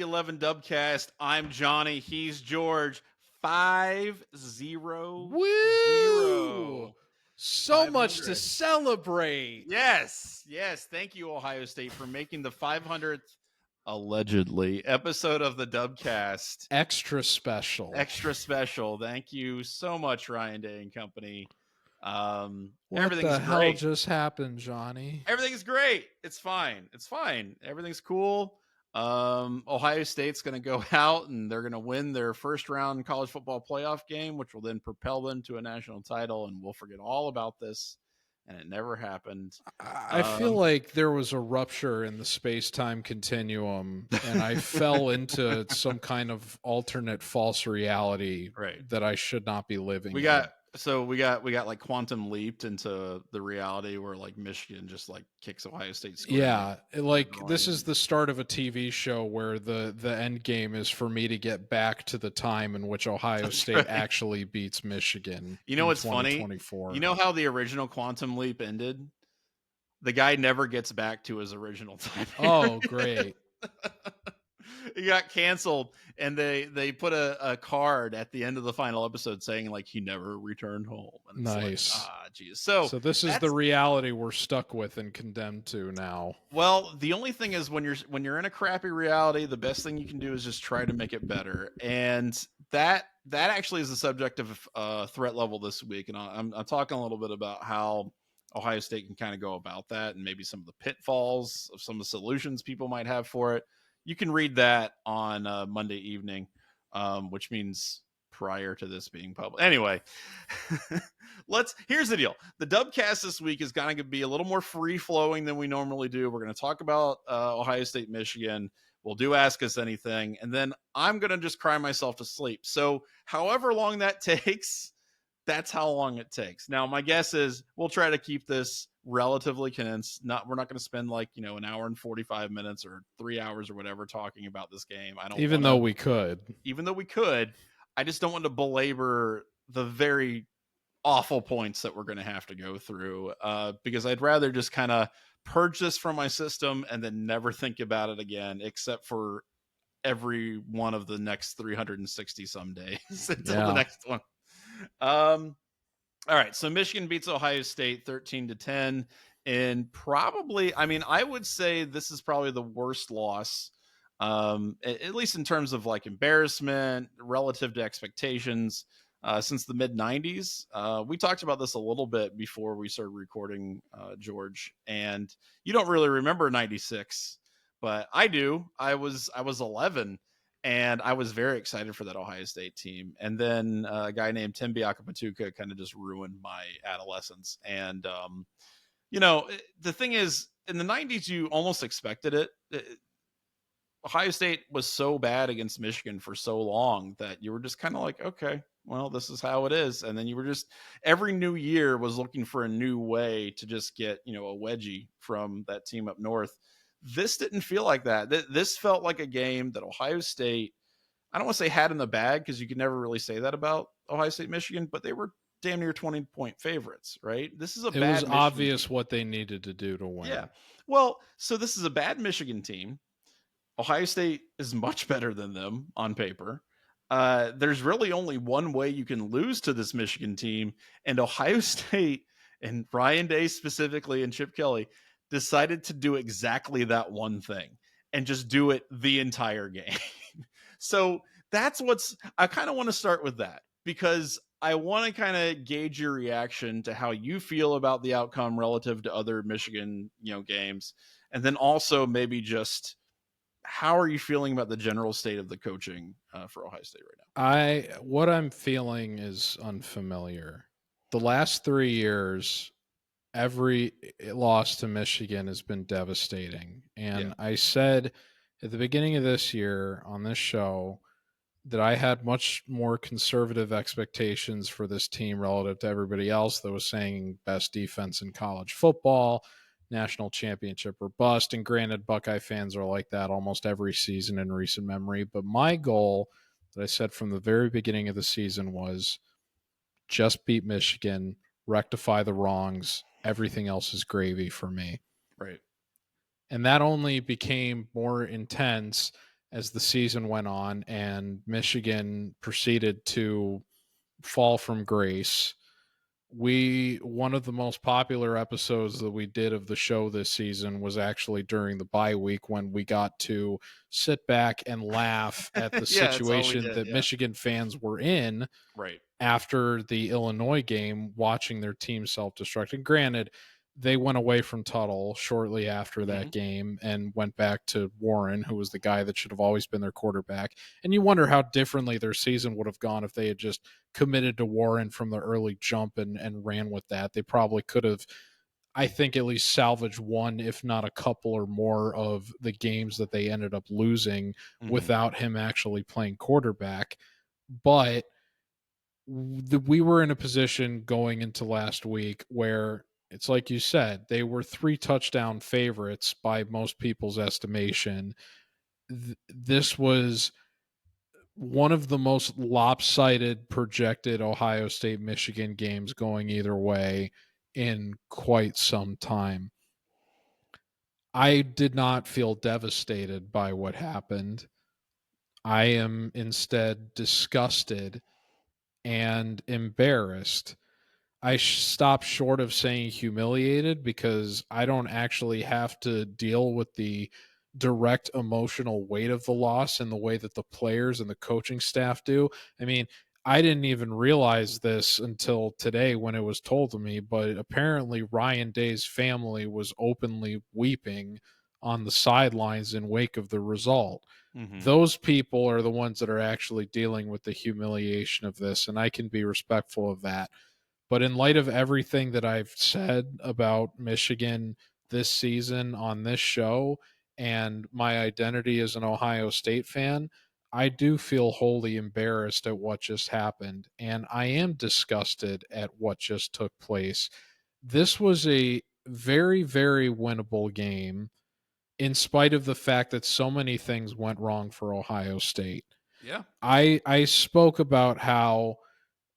the 11 Dubcast. I'm Johnny. He's George. 5-0. Woo! So much to 500. celebrate. Yes. Thank you, Ohio State, for making the 500th, allegedly, episode of the Dubcast Extra special. extra special. Thank you so much, Ryan Day and company. What Everything's the hell great. just happened, Johnny? Everything's great. It's fine. Everything's cool. Ohio State's going to go out and they're going to win their first round college football playoff game, which will then propel them to a national title. And we'll forget all about this. And it never happened. I feel like there was a rupture in the space-time continuum, and I fell into some kind of alternate false reality that I should not be living. We got like quantum leaped into the reality where like Michigan just like kicks Ohio State. Yeah, like this is the start of a TV show where the end game is for me to get back to the time in which Ohio State actually beats Michigan. You know what's funny? You know how the original quantum leap ended? The guy never gets back to his original time. Oh, great. He got canceled, and they put a card at the end of the final episode saying like he never returned home. And nice. Like, geez. So this is the reality we're stuck with and condemned to now. Well, the only thing is when you're in a crappy reality, the best thing you can do is just try to make it better. And that actually is the subject of threat level this week. And I'm talking a little bit about how Ohio State can kind of go about that and maybe some of the pitfalls of some of the solutions people might have for it. You can read that on Monday evening, which means prior to this being published. Anyway, here's the deal. The Dubcast this week is going to be a little more free flowing than we normally do. We're going to talk about Ohio State, Michigan. We'll do Ask Us Anything. And then I'm going to just cry myself to sleep. So however long that takes, that's how long it takes. Now, my guess is we'll try to keep this relatively condensed. We're not going to spend like, an hour and 45 minutes or 3 hours or whatever talking about this game. Even though we could, I just don't want to belabor the very awful points that we're going to have to go through because I'd rather just kind of purge this from my system and then never think about it again, except for every one of the next 360 some days until the next one. All right, so Michigan beats Ohio State 13-10, and probably, I would say this is probably the worst loss, at least in terms of like embarrassment relative to expectations, since the mid '90s. We talked about this a little bit before we started recording, George, and you don't really remember '96, but I do. I was 11. And I was very excited for that Ohio State team. And then a guy named Tim Biakapatuka kind of just ruined my adolescence. And, the thing is, in the 90s, you almost expected it. Ohio State was so bad against Michigan for so long that you were just kind of like, okay, well, this is how it is. And then you were just, every new year was looking for a new way to just get, a wedgie from that team up north. This didn't feel like that. This felt like a game that Ohio State, I don't want to say had in the bag because you could never really say that about Ohio State, Michigan, but they were damn near 20-point favorites, right? This is it was obvious team. What they needed to do to win. Yeah. Well, so this is a bad Michigan team. Ohio State is much better than them on paper. There's really only one way you can lose to this Michigan team, and Ohio State and Ryan Day specifically and Chip Kelly decided to do exactly that one thing and just do it the entire game. So I kind of want to start with that because I want to kind of gauge your reaction to how you feel about the outcome relative to other Michigan, games. And then also maybe just how are you feeling about the general state of the coaching for Ohio State right now? What I'm feeling is unfamiliar. The last 3 years, every loss to Michigan has been devastating. And I said at the beginning of this year on this show that I had much more conservative expectations for this team relative to everybody else that was saying best defense in college football, national championship or bust. And granted, Buckeye fans are like that almost every season in recent memory. But my goal that I said from the very beginning of the season was just beat Michigan, rectify the wrongs. Everything else is gravy for me. Right. And that only became more intense as the season went on and Michigan proceeded to fall from grace. One of the most popular episodes that we did of the show this season was actually during the bye week, when we got to sit back and laugh at the Yeah, that's all we situation did. that Yeah. Michigan fans were in Right. after the Illinois game, watching their team self-destruct. And granted, they went away from Tuttle shortly after that Mhm. game and went back to Warren, who was the guy that should have always been their quarterback. And you wonder how differently their season would have gone if they had just committed to Warren from the early jump and ran with that. They probably could have, I think, at least salvaged one, if not a couple or more, of the games that they ended up losing Mhm. without him actually playing quarterback. But we were in a position going into last week where it's like you said, they were 3 touchdown favorites by most people's estimation. This was one of the most lopsided projected Ohio State Michigan games going either way in quite some time. I did not feel devastated by what happened. I am instead disgusted and embarrassed. I stop short of saying humiliated, because I don't actually have to deal with the direct emotional weight of the loss in the way that the players and the coaching staff do. I mean, I didn't even realize this until today when it was told to me, but apparently Ryan Day's family was openly weeping on the sidelines in wake of the result. Mhm. Those people are the ones that are actually dealing with the humiliation of this, and I can be respectful of that. But in light of everything that I've said about Michigan this season on this show and my identity as an Ohio State fan, I do feel wholly embarrassed at what just happened. And I am disgusted at what just took place. This was a very, very winnable game, in spite of the fact that so many things went wrong for Ohio State. Yeah. I spoke about how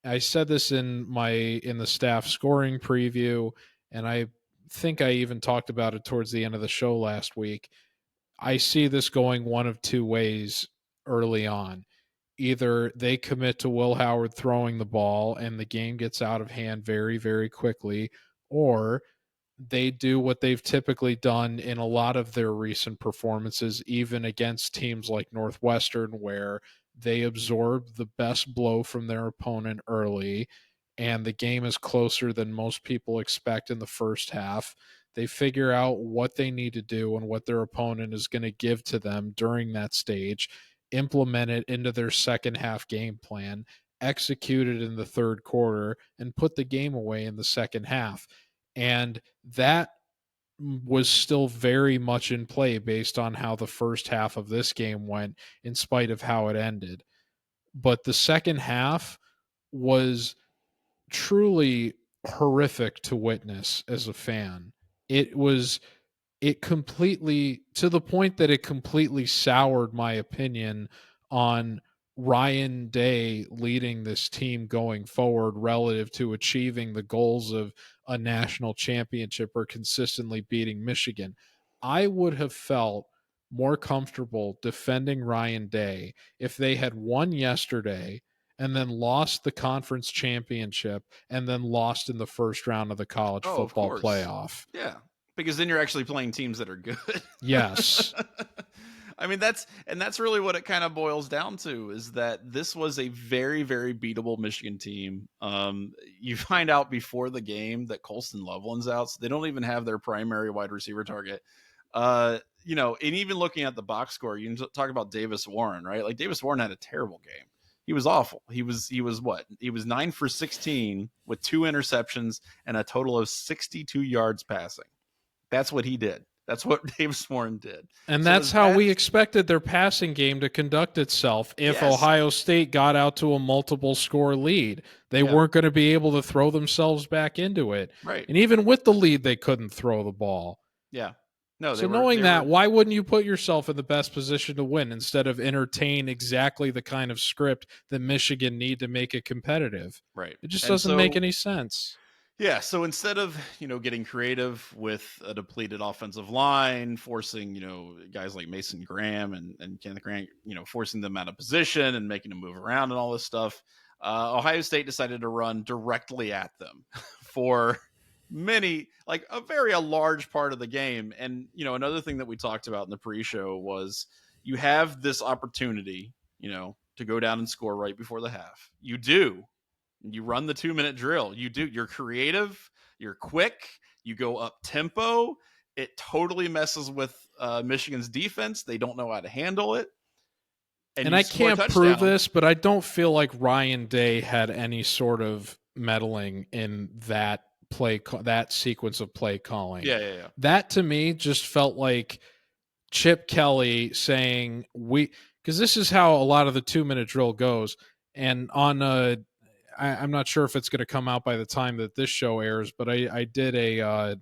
I said this in the staff scoring preview, and I think I even talked about it towards the end of the show last week. I see this going one of two ways early on. Either they commit to Will Howard throwing the ball and the game gets out of hand very, very quickly, or they do what they've typically done in a lot of their recent performances, even against teams like Northwestern, where they absorb the best blow from their opponent early and the game is closer than most people expect in the first half. They figure out what they need to do and what their opponent is going to give to them during that stage, implement it into their second half game plan, execute it in the third quarter, and put the game away in the second half. And that was still very much in play based on how the first half of this game went, in spite of how it ended. But the second half was truly horrific to witness as a fan. It was it completely, to the point that it completely soured my opinion on Ryan Day leading this team going forward relative to achieving the goals of a national championship or consistently beating Michigan. I would have felt more comfortable defending Ryan Day if they had won yesterday and then lost the conference championship and then lost in the first round of the college Oh, of football course. playoff. Yeah. Because then you're actually playing teams that are good. Yes. I mean, that's really what it kind of boils down to, is that this was a very, very beatable Michigan team. You find out before the game that Colston Loveland's out, so they don't even have their primary wide receiver target. And even looking at the box score, you can talk about Davis Warren, right? Like, Davis Warren had a terrible game. He was awful. He was what? He was 9 for 16 with 2 interceptions and a total of 62 yards passing. That's what he did. That's what Davis Warren did. And So that's as how bad we as expected their passing game to conduct itself if yes, Ohio State got out to a multiple score lead. They yeah, weren't going to be able to throw themselves back into it. right, And even with the lead, they couldn't throw the ball. yeah. No, they So were knowing they that, were why wouldn't you put yourself in the best position to win instead of entertain exactly the kind of script that Michigan need to make it competitive? right, It just and doesn't make so any sense. Yeah, so instead of, getting creative with a depleted offensive line, forcing, guys like Mason Graham and Kenneth Grant, forcing them out of position and making them move around and all this stuff, Ohio State decided to run directly at them for like a large part of the game. And, another thing that we talked about in the pre-show was you have this opportunity, to go down and score right before the half. You do. You run the 2-minute drill. You're creative, you're quick, you go up tempo. It totally messes with Michigan's defense. They don't know how to handle it. And And you I score a can't prove touchdown. this, but I don't feel like Ryan Day had any sort of meddling in that that sequence of play calling. Yeah, yeah, yeah. That to me just felt like Chip Kelly saying because this is how a lot of the 2-minute drill goes. And I'm not sure if it's going to come out by the time that this show airs, but I did a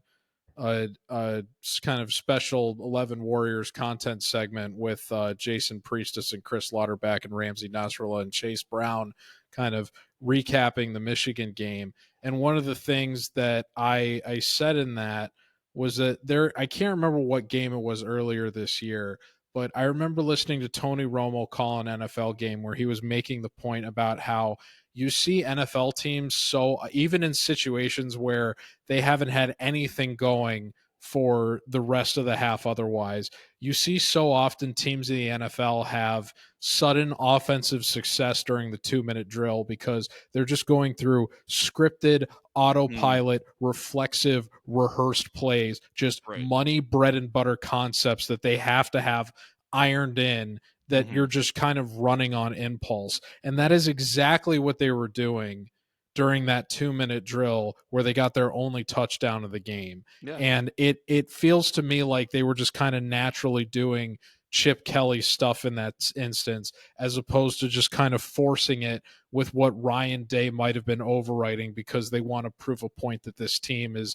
kind of special 11 Warriors content segment with Jason Priestis and Chris Lauderback and Ramsey Nasrallah and Chase Brown, kind of recapping the Michigan game. And one of the things that I said in that was that I can't remember what game it was earlier this year, but I remember listening to Tony Romo call an NFL game where he was making the point about how you see NFL teams, so even in situations where they haven't had anything going for the rest of the half otherwise, you see so often teams in the NFL have sudden offensive success during the 2-minute drill because they're just going through scripted, autopilot, reflexive, rehearsed plays, just Right. money, bread and butter concepts that they have to have ironed in, that you're just kind of running on impulse. And that is exactly what they were doing during that 2-minute drill where they got their only touchdown of the game. Yeah. And it feels to me like they were just kind of naturally doing Chip Kelly stuff in that instance, as opposed to just kind of forcing it with what Ryan Day might have been overwriting because they want to prove a point that this team is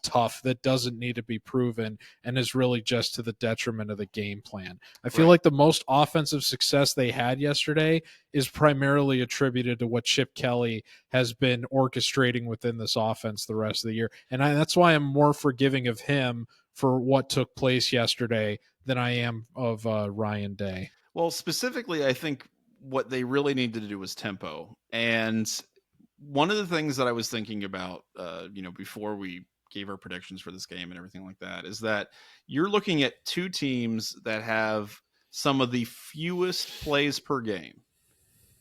tough, that doesn't need to be proven, and is really just to the detriment of the game plan. I feel Right. like the most offensive success they had yesterday is primarily attributed to what Chip Kelly has been orchestrating within this offense the rest of the year. And that's why I'm more forgiving of him for what took place yesterday than I am of Ryan Day. Well, specifically, I think what they really needed to do was tempo. And one of the things that I was thinking about, before we gave our predictions for this game and everything like that, is that you're looking at two teams that have some of the fewest plays per game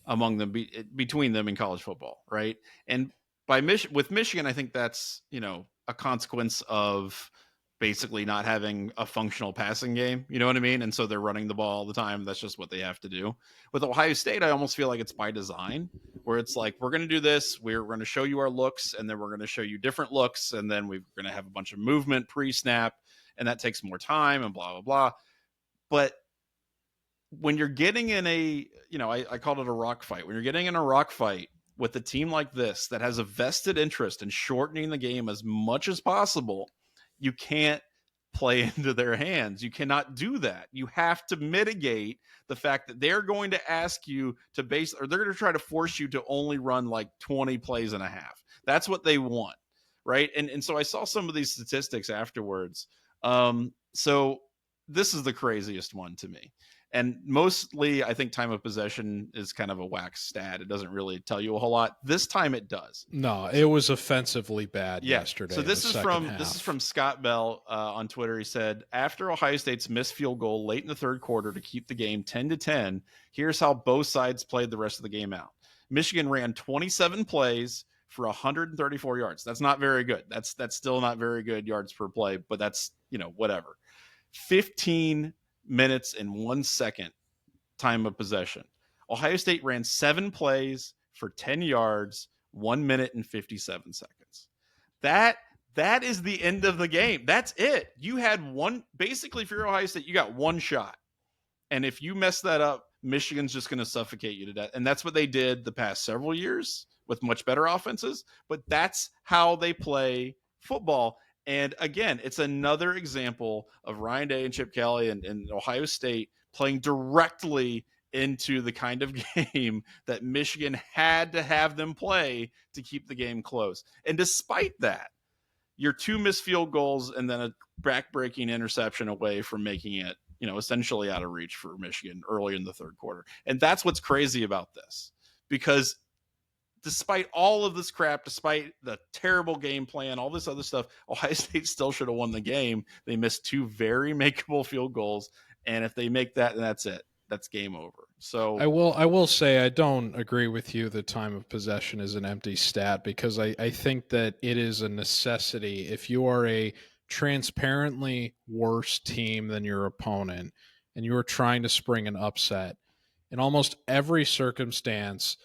among them, between them in college football, right? And with Michigan, I think that's a consequence of basically not having a functional passing game. You know what I mean? And so they're running the ball all the time. That's just what they have to do. With Ohio State, I almost feel like it's by design, where it's like, we're going to do this. We're going to show you our looks, and then we're going to show you different looks, and then we're going to have a bunch of movement pre-snap, and that takes more time and blah, blah, blah. But when you're getting in I called it a rock fight. When you're getting in a rock fight with a team like this that has a vested interest in shortening the game as much as possible, you can't play into their hands. You cannot do that. You have to mitigate the fact that they're going to ask you to they're going to try to force you to only run like 20 plays and a half. That's what they want. Right. And so I saw some of these statistics afterwards. So this is the craziest one to me. And mostly, I think time of possession is kind of a whack stat. It doesn't really tell you a whole lot. This time it does. No, it was offensively bad yesterday. So this is from Scott Bell on Twitter. He said, after Ohio State's missed field goal late in the third quarter to keep the game 10-10, here's how both sides played the rest of the game out. Michigan ran 27 plays for 134 yards. That's not very good. That's still not very good yards per play, but that's, whatever. 15 minutes and 1 second time of possession. Ohio State ran 7 plays for 10 yards, 1 minute and 57 seconds. That is the end of the game. That's it. You had basically, for your Ohio State, you got one shot. And if you mess that up, Michigan's just going to suffocate you to death. And that's what they did the past several years with much better offenses. But that's how they play football. And again, it's another example of Ryan Day and Chip Kelly and Ohio State playing directly into the kind of game that Michigan had to have them play to keep the game close. And despite that, you're 2 missed field goals and then a back-breaking interception away from making it, essentially out of reach for Michigan early in the third quarter. And that's what's crazy about this, because despite all of this crap, despite the terrible game plan, all this other stuff, Ohio State still should have won the game. They missed 2 very makeable field goals, and if they make that, then that's it. That's game over. So I will say I don't agree with you that time of possession is an empty stat, because I think that it is a necessity. If you are a transparently worse team than your opponent and you are trying to spring an upset, in almost every circumstance,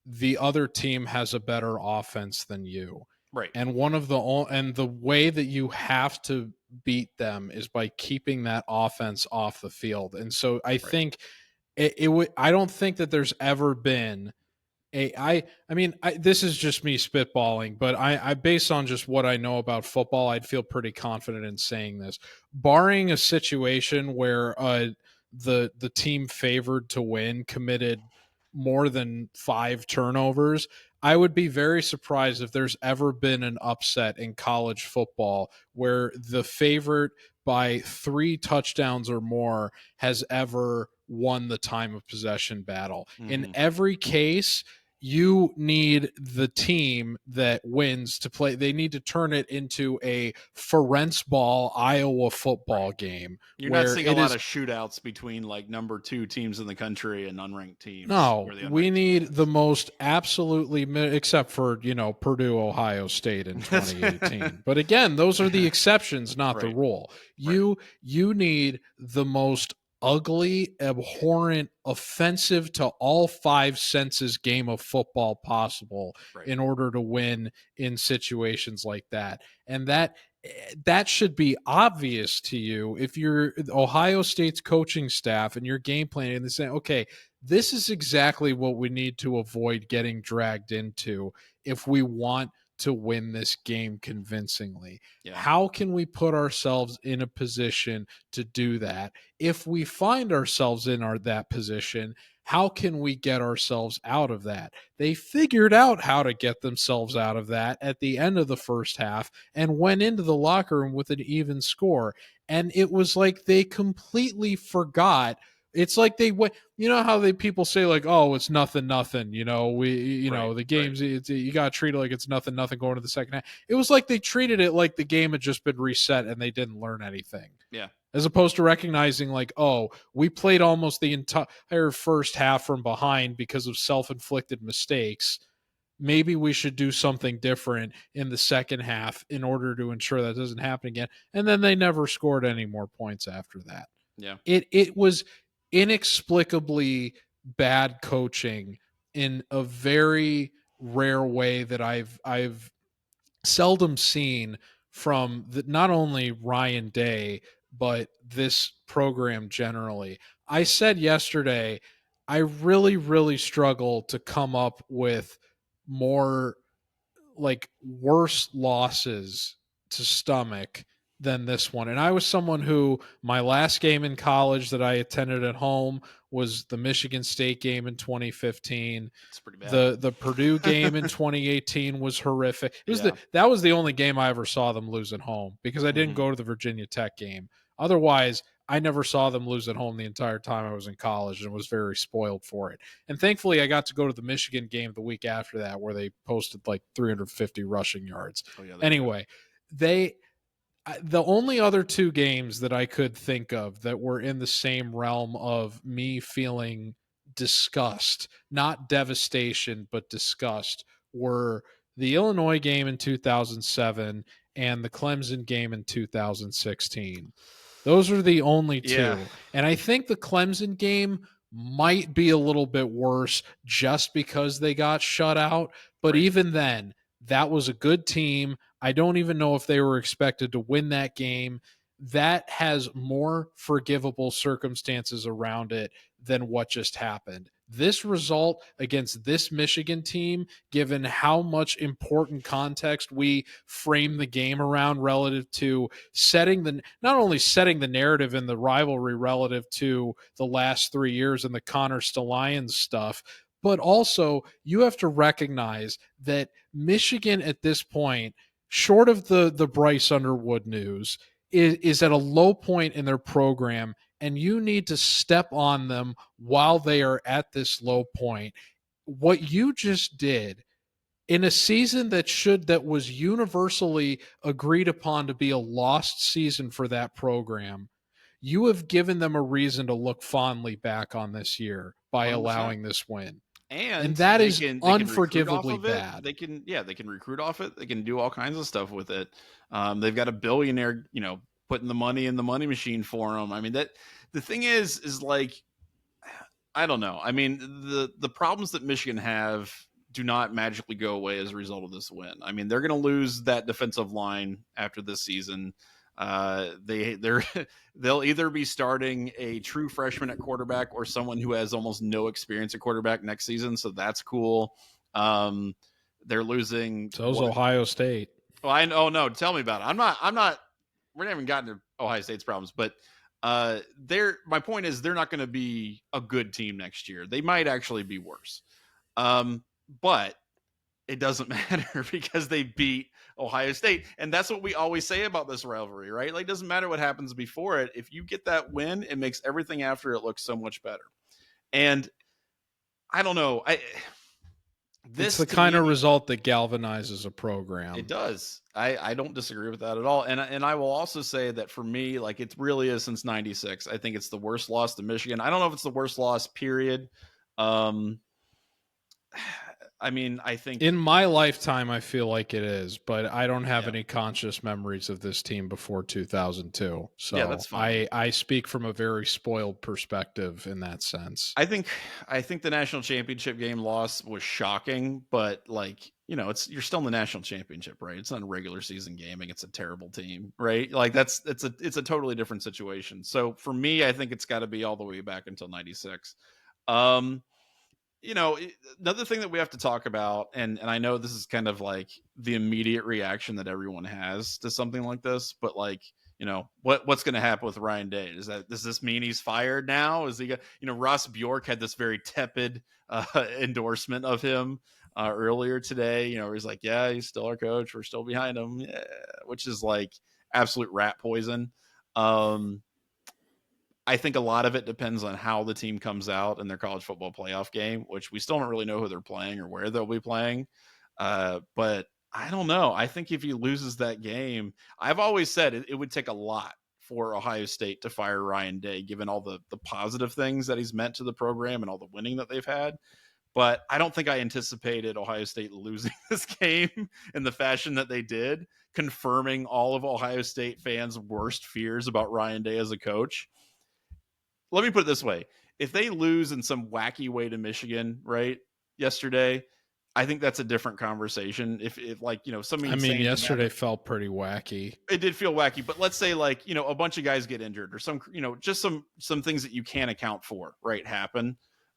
the other team has a better offense than you. right. And the way that you have to beat them is by keeping that offense off the field. And so I think I don't think that there's ever been this is just me spitballing, but I based on just what I know about football, I'd feel pretty confident in saying this. Barring a situation where the team favored to win committed more than 5 turnovers, I would be very surprised if there's ever been an upset in college football where the favorite by 3 touchdowns or more has ever won the time of possession battle. Mm-hmm. In every case, you need the team that wins to play. They need to turn it into a Ferenc ball Iowa football game. You're not seeing a lot of shootouts between like number 2 teams in the country and unranked teams. No, we need the most absolutely, except for, Purdue, Ohio State in 2018. But again, those are the exceptions, not the rule. You need the most ugly, abhorrent, offensive to all 5 senses game of football possible in order to win in situations like that. And that should be obvious to you if you're Ohio State's coaching staff and you're game planning and saying, okay, this is exactly what we need to avoid getting dragged into if we want to win this game convincingly. Yeah. How can we put ourselves in a position to do that? If we find ourselves in that position, how can we get ourselves out of that? They figured out how to get themselves out of that at the end of the first half and went into the locker room with an even score. And it was like they completely forgot. It's like they went, how people say like, oh, it's nothing, the games, you got to treat it like it's nothing going to the second half. It was like they treated it like the game had just been reset and they didn't learn anything. Yeah. As opposed to recognizing like, oh, we played almost the entire first half from behind because of self-inflicted mistakes. Maybe we should do something different in the second half in order to ensure that doesn't happen again. And then they never scored any more points after that. Yeah. It was inexplicably bad coaching in a very rare way that I've seldom seen from not only Ryan Day, but this program generally. I said yesterday, I really, really struggle to come up with more worse losses to stomach than this one. And I was someone who, my last game in college that I attended at home was the Michigan State game in 2015. It's pretty bad. The Purdue game in 2018 was horrific. That was the only game I ever saw them lose at home, because I didn't go to the Virginia Tech game. Otherwise, I never saw them lose at home the entire time I was in college and was very spoiled for it. And thankfully, I got to go to the Michigan game the week after that, where they posted like 350 rushing yards. Anyway, the only other 2 games that I could think of that were in the same realm of me feeling disgust, not devastation, but disgust, were the Illinois game in 2007 and the Clemson game in 2016. Those are the only 2. Yeah. And I think the Clemson game might be a little bit worse just because they got shut out. But even then, that was a good team. I don't even know if they were expected to win that game. That has more forgivable circumstances around it than what just happened. this result against this Michigan team, given how much important context we frame the game around relative to not only setting the narrative in the rivalry relative to the last 3 years and the Connor Stalions stuff, but also you have to recognize that Michigan at this point, short of the Bryce Underwood news, is at a low point in their program, and you need to step on them while they are at this low point. What you just did in a season that was universally agreed upon to be a lost season for that program, you have given them a reason to look fondly back on this year by 100%. allowing this win. And And that they is can recruit off unforgivably of it. bad. They can recruit off it. They can do all kinds of stuff with it. They've got a billionaire, putting the money in the money machine for them. I mean, that the thing is like, I don't know. I mean, the problems that Michigan have do not magically go away as a result of this win. I mean, they're going to lose that defensive line after this season. They'll either be starting a true freshman at quarterback or someone who has almost no experience at quarterback next season. So that's cool. They're losing. So's Ohio State. Well, I know. No, tell me about it. I'm not. We haven't gotten to Ohio State's problems, but my point is they're not going to be a good team next year. They might actually be worse. But it doesn't matter because they beat Ohio State. And that's what we always say about this rivalry, right? Like, it doesn't matter what happens before it. If you get that win, it makes everything after it look so much better. And I don't know. It's the kind of result that galvanizes a program. It does. I don't disagree with that at all. And I will also say that for me, like, it really is since 96. I think it's the worst loss to Michigan. I don't know if it's the worst loss, period. I mean, I think in my lifetime, I feel like it is, but I don't have any conscious memories of this team before 2002. So yeah, that's fine. I speak from a very spoiled perspective in that sense. I think the national championship game loss was shocking, but like, you're still in the national championship, right? It's not a regular season game against a terrible team, right? Like it's a totally different situation. So for me, I think it's got to be all the way back until 96. Another thing that we have to talk about, and I know this is kind of like the immediate reaction that everyone has to something like this, but like, what's going to happen with Ryan Day? Does this mean he's fired now? Is he Ross Bjork had this very tepid endorsement of him earlier today, where he's like, yeah, he's still our coach. We're still behind him. Yeah, which is like absolute rat poison. I think a lot of it depends on how the team comes out in their college football playoff game, which we still don't really know who they're playing or where they'll be playing. But I don't know. I think if he loses that game, I've always said it would take a lot for Ohio State to fire Ryan Day, given all the positive things that he's meant to the program and all the winning that they've had. But I don't think I anticipated Ohio State losing this game in the fashion that they did, confirming all of Ohio State fans' worst fears about Ryan Day as a coach. Let me put it this way. If they lose in some wacky way to Michigan, right, yesterday, I think that's a different conversation. If like, something. I mean, yesterday felt pretty wacky. It did feel wacky, but let's say like, a bunch of guys get injured or some, just some things that you can't account for, right, happen.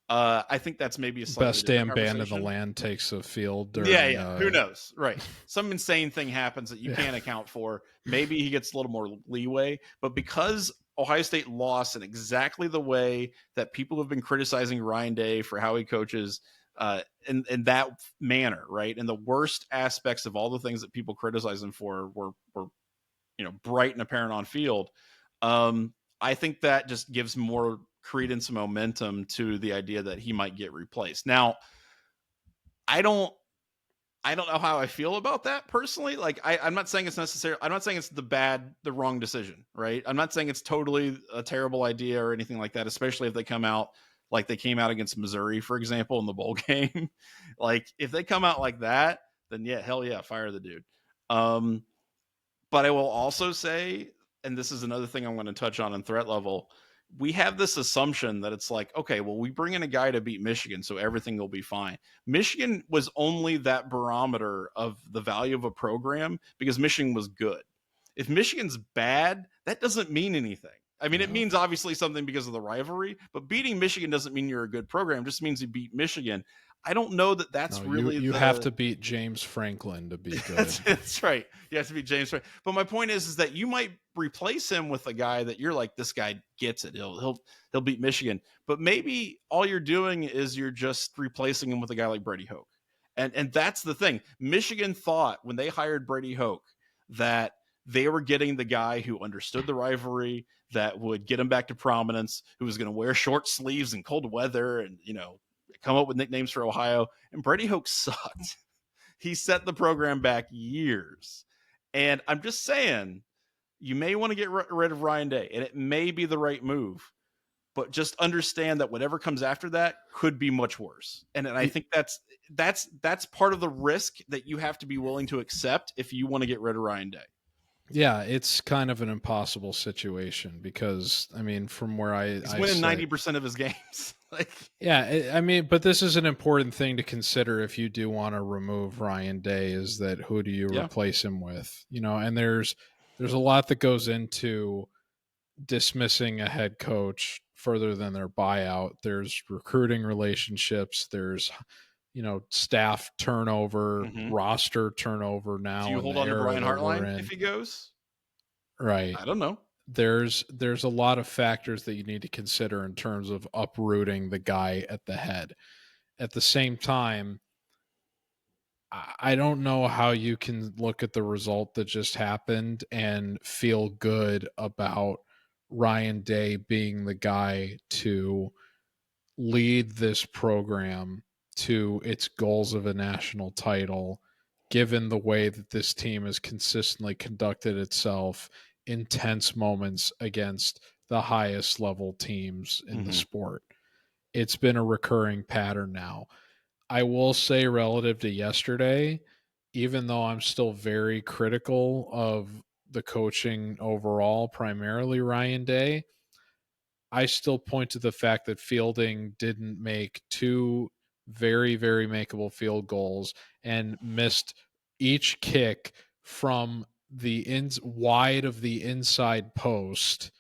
I think that's maybe a best damn band in the land takes a field. During, yeah. Who knows? Right. Some insane thing happens that you can't account for. Maybe he gets a little more leeway, but because Ohio State lost in exactly the way that people have been criticizing Ryan Day for how he coaches, in that manner, right? And the worst aspects of all the things that people criticize him for were bright and apparent on field. I think that just gives more credence and momentum to the idea that he might get replaced. Now, I don't know how I feel about that personally. Like, I'm not saying it's necessary. I'm not saying it's the wrong decision, right? I'm not saying it's totally a terrible idea or anything like that, especially if they come out like they came out against Missouri, for example, in the bowl game. Like, if they come out like that, then yeah, hell yeah, fire the dude. But I will also say, and this is another thing I'm going to touch on in threat level, we have this assumption that it's like, okay, well, we bring in a guy to beat Michigan, so everything will be fine. Michigan was only that barometer of the value of a program because Michigan was good. If Michigan's bad, that doesn't mean anything, I mean, it means obviously something because of the rivalry, but beating Michigan doesn't mean you're a good program. It just means you beat Michigan. I don't know that that's No, really you have to beat James Franklin to be good. That's right. You have to beat James Franklin. But my point is that you might replace him with a guy that you're like, this guy gets it. He'll beat Michigan. But maybe all you're doing is you're just replacing him with a guy like Brady Hoke. And that's the thing. Michigan thought when they hired Brady Hoke that they were getting the guy who understood the rivalry, that would get him back to prominence, who was going to wear short sleeves in cold weather and, come up with nicknames for Ohio. And Brady Hoke sucked. He set the program back years. And I'm just saying, you may want to get rid of Ryan Day, and it may be the right move. But just understand that whatever comes after that could be much worse. And I think that's part of the risk that you have to be willing to accept if you want to get rid of Ryan Day. Yeah, it's kind of an impossible situation because, I mean, from where he's winning 90% of his games. Yeah, I mean, but this is an important thing to consider if you do want to remove Ryan Day, is that who do you replace him with? And there's a lot that goes into dismissing a head coach further than their buyout. There's recruiting relationships, there's staff turnover, roster turnover. Now, do you hold on to Brian Hartline if he goes? Right. I don't know. There's a lot of factors that you need to consider in terms of uprooting the guy at the head. At the same time, I don't know how you can look at the result that just happened and feel good about Ryan Day being the guy to lead this program to its goals of a national title, given the way that this team has consistently conducted itself in tense moments against the highest level teams in the sport. It's been a recurring pattern now. I will say, relative to yesterday, even though I'm still very critical of the coaching overall, primarily Ryan Day, I still point to the fact that Fielding didn't make two very, very makeable field goals and missed each kick from the wide of the inside post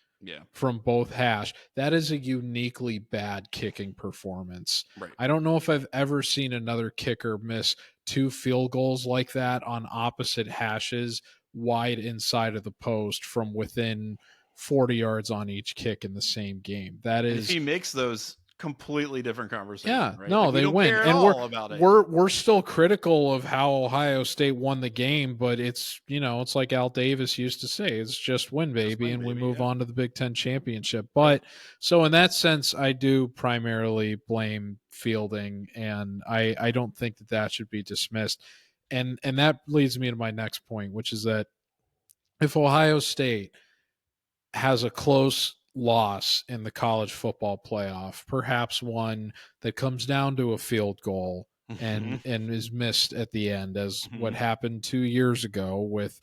from both hash. That is a uniquely bad kicking performance. Right. I don't know if I've ever seen another kicker miss two field goals like that on opposite hashes, wide inside of the post from within 40 yards on each kick in the same game. That is, if he makes those, completely different conversation. Yeah, right? No, they win, and we're still critical of how Ohio State won the game, but it's it's like Al Davis used to say, it's just win, baby, and we move on to the Big Ten championship. But so in that sense, I do primarily blame Fielding, and I don't think that should be dismissed. And that leads me to my next point, which is that if Ohio State has a close loss in the college football playoff, perhaps one that comes down to a field goal and is missed at the end, as what happened 2 years ago with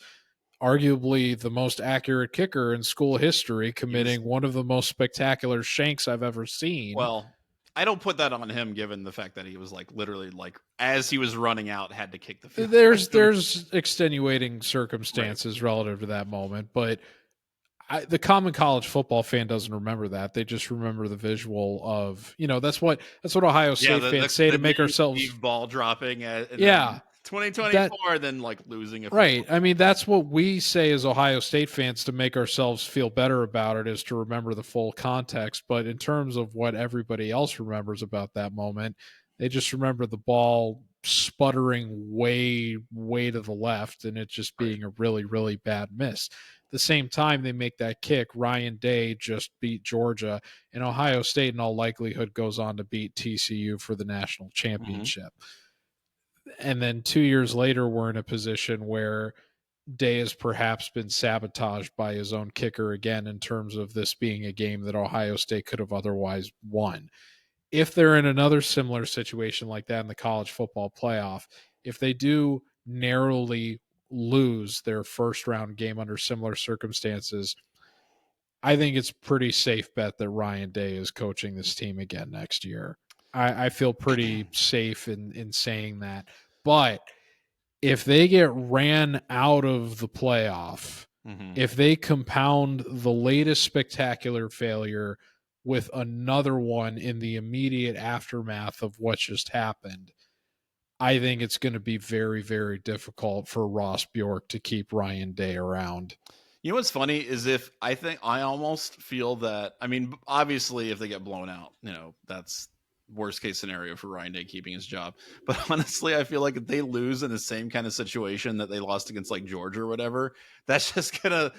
arguably the most accurate kicker in school history committing one of the most spectacular shanks I've ever seen. Well, I don't put that on him, given the fact that he was literally as he was running out, had to kick the field. There's extenuating circumstances relative to that moment, but the common college football fan doesn't remember that. They just remember the visual of, that's what Ohio State fans say to make ourselves ball dropping. 2024, then losing a right. I mean, that's what we say as Ohio State fans to make ourselves feel better about it, is to remember the full context. But in terms of what everybody else remembers about that moment, they just remember the ball sputtering way, way to the left and it just being a really, really bad miss. The same time they make that kick, Ryan Day just beat Georgia, and Ohio State in all likelihood goes on to beat TCU for the national championship. And then 2 years later, we're in a position where Day has perhaps been sabotaged by his own kicker again, in terms of this being a game that Ohio State could have otherwise won. If they're in another similar situation like that in the college football playoff, if they do narrowly lose their first round game under similar circumstances, I think it's pretty safe bet that Ryan Day is coaching this team again next year. I feel pretty safe in saying that. But if they get ran out of the playoff If they compound the latest spectacular failure with another one in the immediate aftermath of what just happened, I think it's going to be very, very difficult for Ross Bjork to keep Ryan Day around. You know what's funny is I almost feel that, I mean, obviously if they get blown out, that's worst case scenario for Ryan Day keeping his job. But honestly, I feel like if they lose in the same kind of situation that they lost against like Georgia or whatever, that's just gonna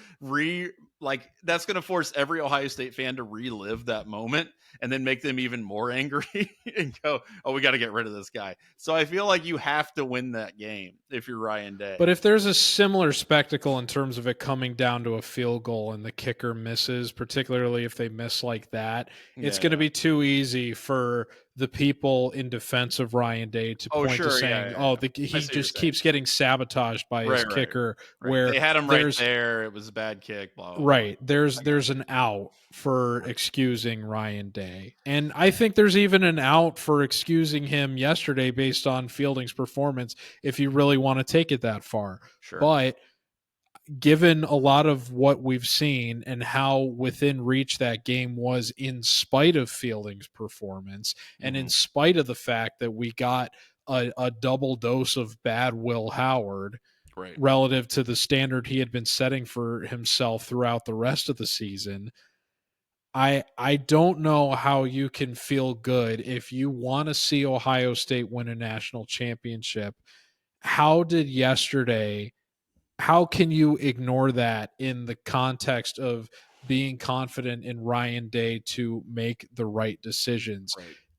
that's gonna force every Ohio State fan to relive that moment and then make them even more angry and go, oh, we got to get rid of this guy. So I feel like you have to win that game if you're Ryan Day. But if there's a similar spectacle in terms of it coming down to a field goal and the kicker misses, particularly if they miss like that, it's going to be too easy for the people in defense of Ryan Day to point to saying, he just keeps getting sabotaged by his kicker. Right. Where they had him right there. It was a bad kick. Blah, blah, right. Blah. There's an out for excusing Ryan Day. And I think there's even an out for excusing him yesterday based on Fielding's performance if you really want to take it that far. Sure. But given a lot of what we've seen and how within reach that game was in spite of Fielding's performance and in spite of the fact that we got a double dose of bad Will Howard relative to the standard he had been setting for himself throughout the rest of the season, I don't know how you can feel good if you want to see Ohio State win a national championship. How can you ignore that in the context of being confident in Ryan Day to make the right decisions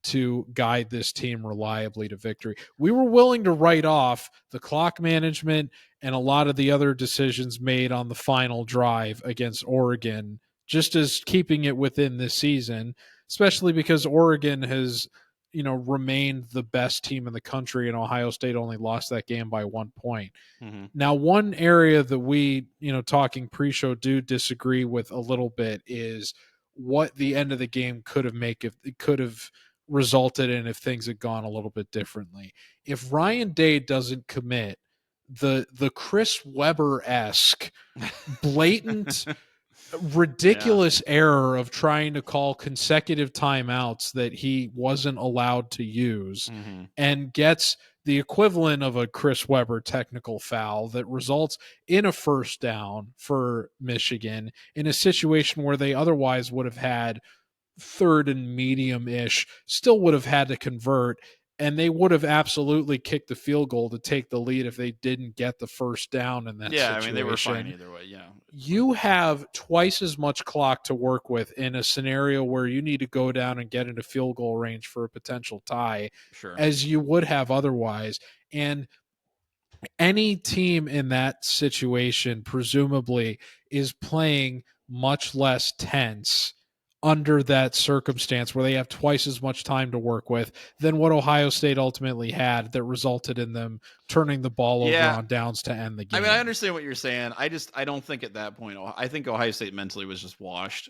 to guide this team reliably to victory? We were willing to write off the clock management and a lot of the other decisions made on the final drive against Oregon, just as keeping it within this season, especially because Oregon has remained the best team in the country, and Ohio State only lost that game by 1 point. Now, one area that we, talking pre-show, do disagree with a little bit is what the end of the game could have resulted in if things had gone a little bit differently. If Ryan Day doesn't commit the Chris Webber-esque blatant ridiculous error of trying to call consecutive timeouts that he wasn't allowed to use and gets the equivalent of a Chris Webber technical foul that results in a first down for Michigan in a situation where they otherwise would have had third and medium-ish, still would have had to convert, and they would have absolutely kicked the field goal to take the lead if they didn't get the first down in that situation. I mean, they were fine either way, You have twice as much clock to work with in a scenario where you need to go down and get into field goal range for a potential tie as you would have otherwise. And any team in that situation presumably is playing much less tense under that circumstance where they have twice as much time to work with than what Ohio State ultimately had that resulted in them turning the ball over on downs to end the game. I mean, I understand what you're saying. I don't think at that point, I think Ohio State mentally was just washed.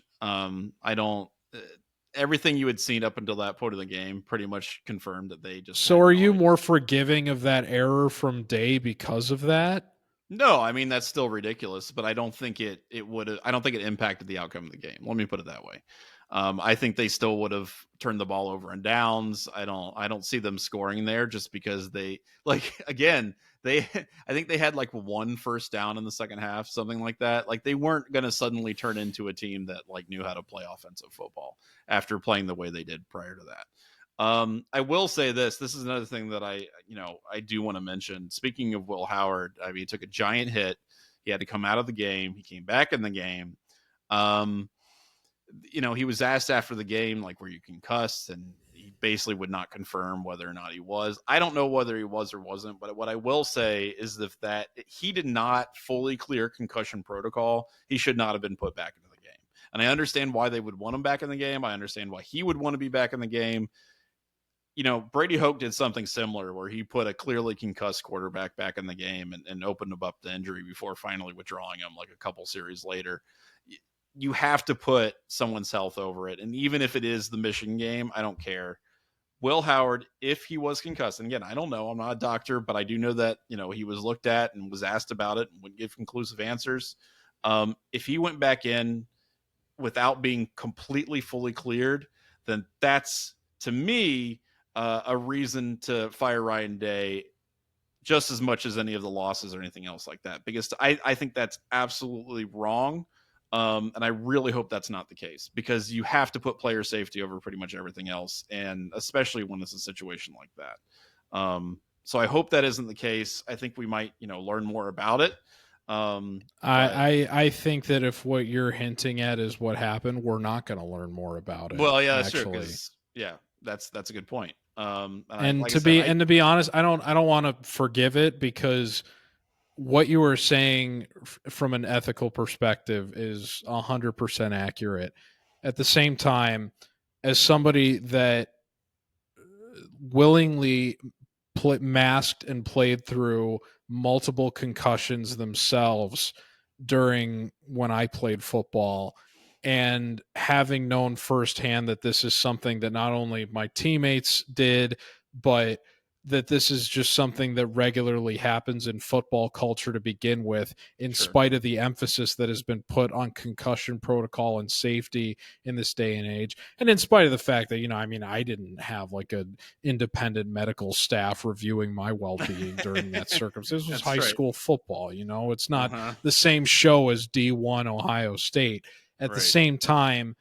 Everything you had seen up until that point of the game pretty much confirmed that they just. So are you more forgiving of that error from Day because of that? No, I mean, that's still ridiculous, but I don't think it would. I don't think it impacted the outcome of the game. Let me put it that way. I think they still would have turned the ball over in downs. I don't see them scoring there just because I think they had like one first down in the second half, something like that. Like they weren't going to suddenly turn into a team that like knew how to play offensive football after playing the way they did prior to that. I will say this is another thing that I do want to mention. Speaking of Will Howard, I mean, he took a giant hit. He had to come out of the game. He came back in the game. He was asked after the game, like, were you concussed? And he basically would not confirm whether or not he was. I don't know whether he was or wasn't, but what I will say is that he did not fully clear concussion protocol. He should not have been put back into the game. And I understand why they would want him back in the game. I understand why he would want to be back in the game. Brady Hoke did something similar where he put a clearly concussed quarterback back in the game and opened him up to injury before finally withdrawing him like a couple series later. You have to put someone's health over it. And even if it is the Michigan game, I don't care. Will Howard, if he was concussed, and again, I don't know, I'm not a doctor, but I do know that, he was looked at and was asked about it and would give conclusive answers. If he went back in without being completely fully cleared, then that's, to me, a reason to fire Ryan Day just as much as any of the losses or anything else like that, because I think that's absolutely wrong. And I really hope that's not the case, because you have to put player safety over pretty much everything else, and especially when it's a situation like that. So I hope that isn't the case. I think we might, learn more about it. I think that if what you're hinting at is what happened, we're not going to learn more about it. Well, yeah, that's actually. true. Yeah, that's a good point. To be honest, I don't want to forgive it, because what you were saying from an ethical perspective is 100% accurate. At the same time, as somebody that willingly masked and played through multiple concussions themselves during when I played football, and having known firsthand that this is something that not only my teammates did, but that this is just something that regularly happens in football culture to begin with, in spite of the emphasis that has been put on concussion protocol and safety in this day and age. And in spite of the fact that, I didn't have like an independent medical staff reviewing my well-being during that circumstance. This was high school football. It's not the same show as D1 Ohio State. At the same time,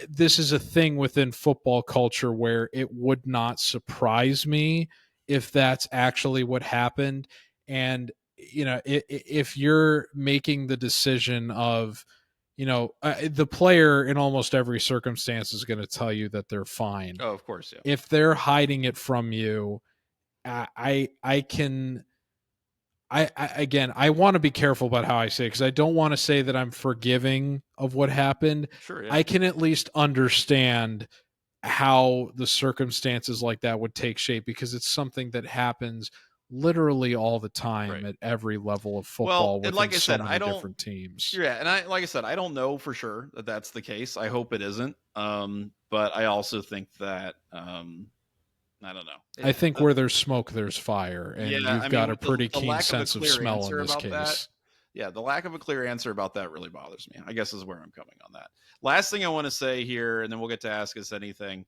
this is a thing within football culture where it would not surprise me if that's actually what happened. And, if you're making the decision of, the player in almost every circumstance is going to tell you that they're fine. Oh, of course. Yeah. If they're hiding it from you, I want to be careful about how I say it, because I don't want to say that I'm forgiving of what happened. Sure, yeah. I can at least understand how the circumstances like that would take shape, because it's something that happens literally all the time at every level of football within so many different teams. Yeah, and like I said, I don't know for sure that that's the case. I hope it isn't. But I also think that I don't know. I think where there's smoke, there's fire, and you've got a pretty keen sense of smell in this case. Yeah, the lack of a clear answer about that really bothers me, I guess, is where I'm coming on that. Last thing I want to say here, and then we'll get to Ask Us Anything.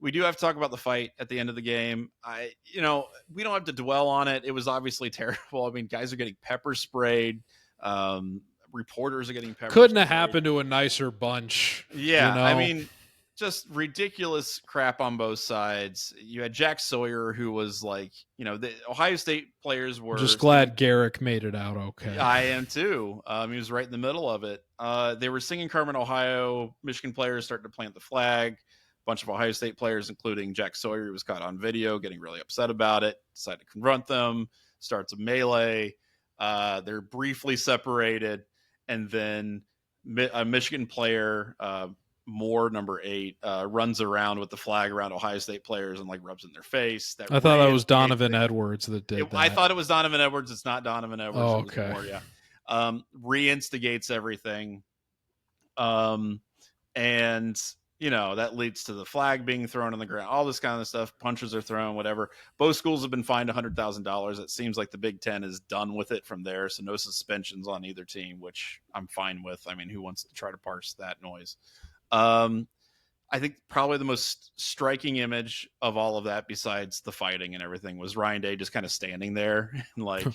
We do have to talk about the fight at the end of the game. We don't have to dwell on it. It was obviously terrible. I mean, guys are getting pepper sprayed. Reporters are getting pepper Couldn't sprayed. have happened to a nicer bunch. Yeah, I mean, just ridiculous crap on both sides. You had Jack Sawyer, who was like, the Ohio State players were just glad Garrick made it out okay. I am too. He was right in the middle of it. They were singing Carmen, Ohio. Michigan players started to plant the flag. A bunch of Ohio State players, including Jack Sawyer, who was caught on video getting really upset about it, decided to confront them, starts a melee. They're briefly separated, and then a Michigan player, Moore, number 8, runs around with the flag around Ohio State players and like rubs it in their face. I thought that was Donovan Edwards that did that. I thought it was Donovan Edwards. It's not Donovan Edwards. Oh, okay. Moore, yeah. Re-instigates everything. And that leads to the flag being thrown on the ground, all this kind of stuff. Punches are thrown, whatever. Both schools have been fined $100,000. It seems like the Big Ten is done with it from there. So no suspensions on either team, which I'm fine with. I mean, who wants to try to parse that noise? I think probably the most striking image of all of that, besides the fighting and everything, was Ryan Day just kind of standing there and like,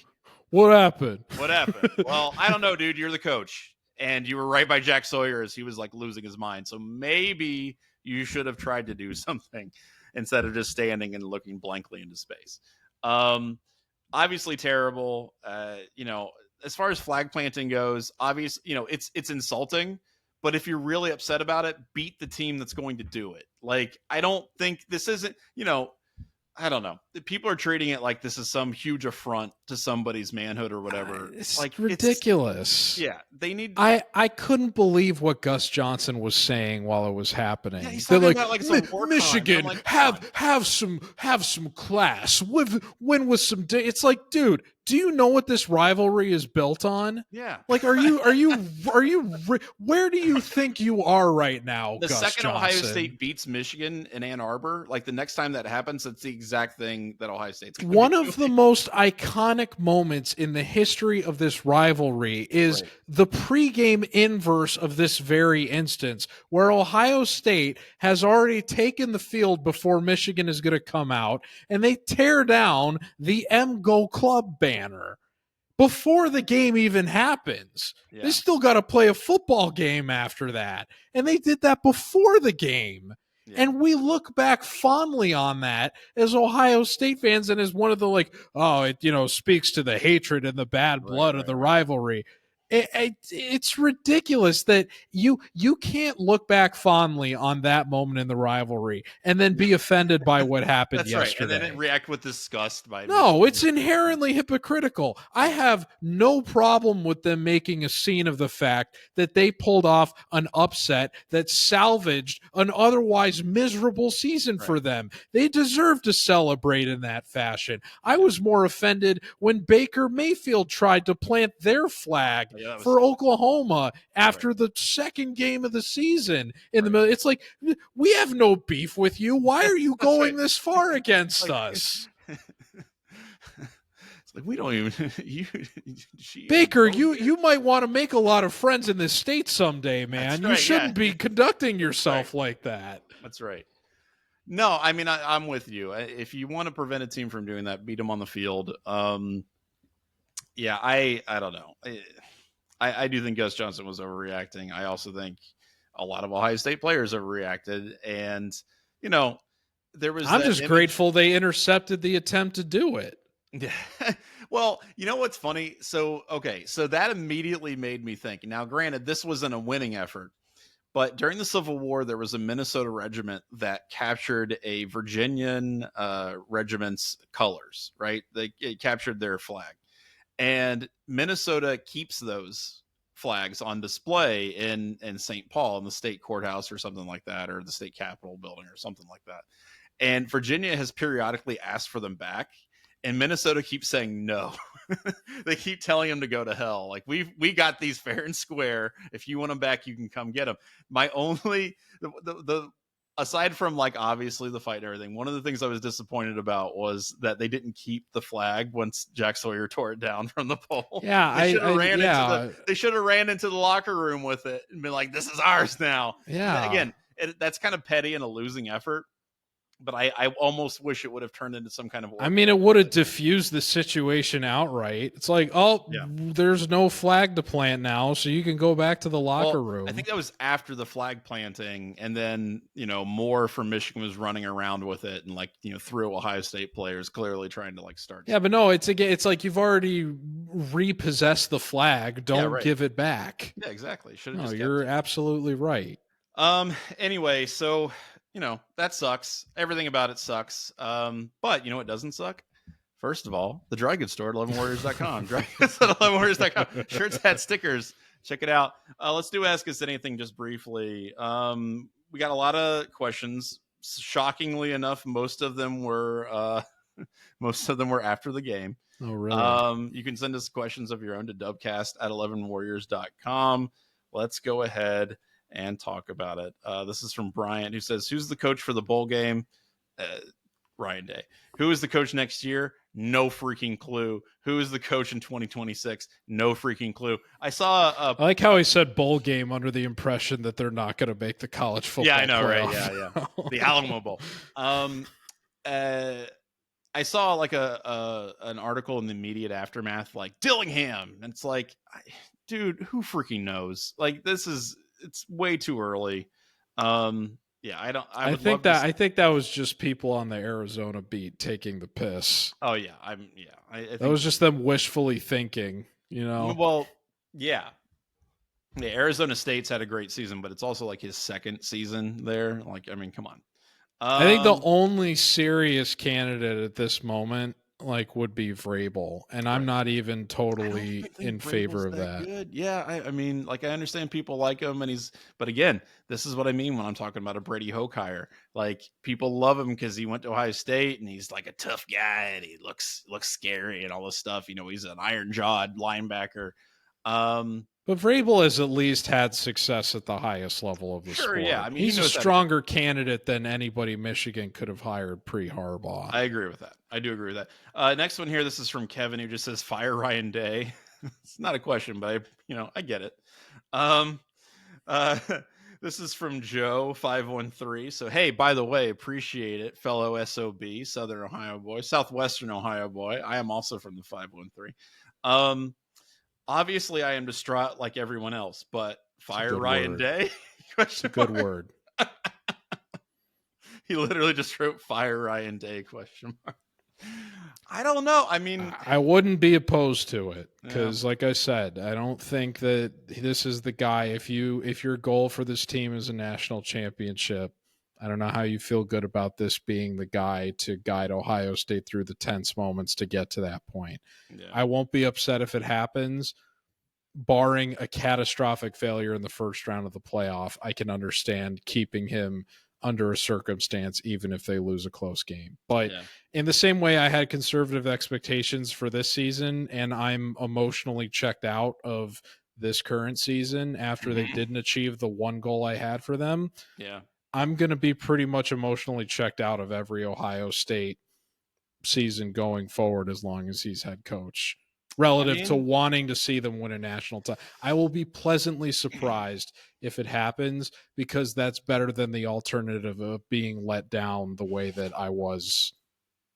what happened? What happened? Well, I don't know, dude. You're the coach, and you were right by Jack Sawyer as he was like losing his mind. So maybe you should have tried to do something instead of just standing and looking blankly into space. Obviously terrible. As far as flag planting goes, obviously, it's insulting. But if you're really upset about it, beat the team that's going to do it. Like, I don't think this isn't, I don't know. People are treating it like this is some huge affront to somebody's manhood or whatever. It's like ridiculous. They need. I couldn't believe what Gus Johnson was saying while it was happening. Yeah, he's talking about like Michigan, have some class. Win with some. It's like, dude, do you know what this rivalry is built on? Yeah. Like, where do you think you are right now, The Gus second Johnson? Ohio State beats Michigan in Ann Arbor, like the next time that happens, it's the exact thing that Ohio State's going to be One doing. of the most iconic moments in the history of this rivalry is the pregame inverse of this very instance, where Ohio State has already taken the field before Michigan is going to come out, and they tear down the M Go Club banner before the game even happens. Yeah. They still got to play a football game after that, and they did that before the game. Yeah. And we look back fondly on that as Ohio State fans and as one of the it speaks to the hatred and the bad blood of the rivalry. It's ridiculous that you can't look back fondly on that moment in the rivalry and then be offended by what happened That's yesterday. Right. And then react with disgust by No, it's inherently hypocritical. I have no problem with them making a scene of the fact that they pulled off an upset that salvaged an otherwise miserable season for them. They deserve to celebrate in that fashion. I was more offended when Baker Mayfield tried to plant their flag for Oklahoma after the second game of the season in the middle. It's like, we have no beef with you. Why are you going this far against us? It's like, we don't even Baker, you might want to make a lot of friends in this state someday, man. You shouldn't be conducting yourself like that. That's right. No, I mean, I'm with you. If you want to prevent a team from doing that, beat them on the field. Yeah, I don't know. I do think Gus Johnson was overreacting. I also think a lot of Ohio State players overreacted, and I'm just grateful they intercepted the attempt to do it. Well, you know what's funny? So that immediately made me think. Now, granted, this wasn't a winning effort, but during the Civil War, there was a Minnesota regiment that captured a Virginian regiment's colors, right? It captured their flag. And Minnesota keeps those flags on display in St. Paul in the state courthouse or something like that, or the state capitol building or something like that. And Virginia has periodically asked for them back, and Minnesota keeps saying no. They keep telling them to go to hell. Like, we got these fair and square. If you want them back, you can come get them. My only the aside from obviously the fight and everything, one of the things I was disappointed about was that they didn't keep the flag once Jack Sawyer tore it down from the pole. Yeah, they should have ran into the locker room with it and been like, "This is ours now." Yeah. Again, that's kind of petty and a losing effort. But I almost wish it would have turned into some kind of... I mean, it would have diffused the situation outright. It's like, there's no flag to plant now, so you can go back to the locker room. I think that was after the flag planting, and then, Moore from Michigan was running around with it and, through Ohio State players clearly trying to, start. Yeah, but no, it's like you've already repossessed the flag. Don't give it back. Yeah, exactly. You're absolutely right. Anyway, so... that sucks. Everything about it sucks. But what doesn't suck? First of all, the dry goods store at 11warriors.com. Dry goods at 11warriors.com. Shirts, hats, stickers. Check it out. Let's do Ask Us Anything just briefly. We got a lot of questions. Shockingly enough, most of them were after the game. Oh, really? You can send us questions of your own to dubcast at 11warriors.com. Let's go ahead and talk about it. This is from Brian, who says, who's the coach for the bowl game? Ryan Day. Who is the coach next year? No freaking clue. Who is the coach in 2026? No freaking clue. I saw I like how he said bowl game under the impression that they're not going to make the college football. Yeah, I know, playoff. Right? Yeah. The Alamo Bowl. I saw an article in the immediate aftermath, Dillingham. And it's like, dude, who freaking knows? It's way too early. Yeah, I think that was just people on the Arizona beat taking the piss. Oh yeah, I think that was just them wishfully thinking, Well, yeah. Yeah, Arizona State's had a great season, but it's also his second season there. Come on. I think the only serious candidate at this moment like would be Vrabel, and I'm not even totally in favor Vrabel's of that that. good. Yeah, I mean, like I understand people like him, and but again, this is what I mean when I'm talking about a Brady Hoke hire. Like people love him because he went to Ohio State and he's like a tough guy and he looks scary and all this stuff. He's an iron jawed linebacker. But Vrabel has at least had success at the highest level of the Sure, yeah. sport. I mean, he He's a knows how to get. stronger candidate than anybody Michigan could have hired pre-Harbaugh. I agree with that. I do agree with that. Next one here. This is from Kevin, who just says, "Fire Ryan Day." It's not a question, but I get it. Um, uh, this is from Joe 513. So, hey, by the way, appreciate it, fellow SOB, Southern Ohio boy, Southwestern Ohio boy. I am also from the 513. Obviously, I am distraught like everyone else, but fire Ryan word. Day? It's a good word. He literally just wrote "Fire Ryan Day?" ? I don't know. I mean, I wouldn't be opposed to it because, like I said, I don't think that this is the guy. If your goal for this team is a national championship, I don't know how you feel good about this being the guy to guide Ohio State through the tense moments to get to that point. Yeah. I won't be upset if it happens, barring a catastrophic failure in the first round of the playoff. I can understand keeping him under a circumstance, even if they lose a close game. But in the same way, I had conservative expectations for this season, and I'm emotionally checked out of this current season after they didn't achieve the one goal I had for them. Yeah. I'm going to be pretty much emotionally checked out of every Ohio State season going forward as long as he's head coach. Relative to wanting to see them win a national title, I will be pleasantly surprised if it happens, because that's better than the alternative of being let down the way that I was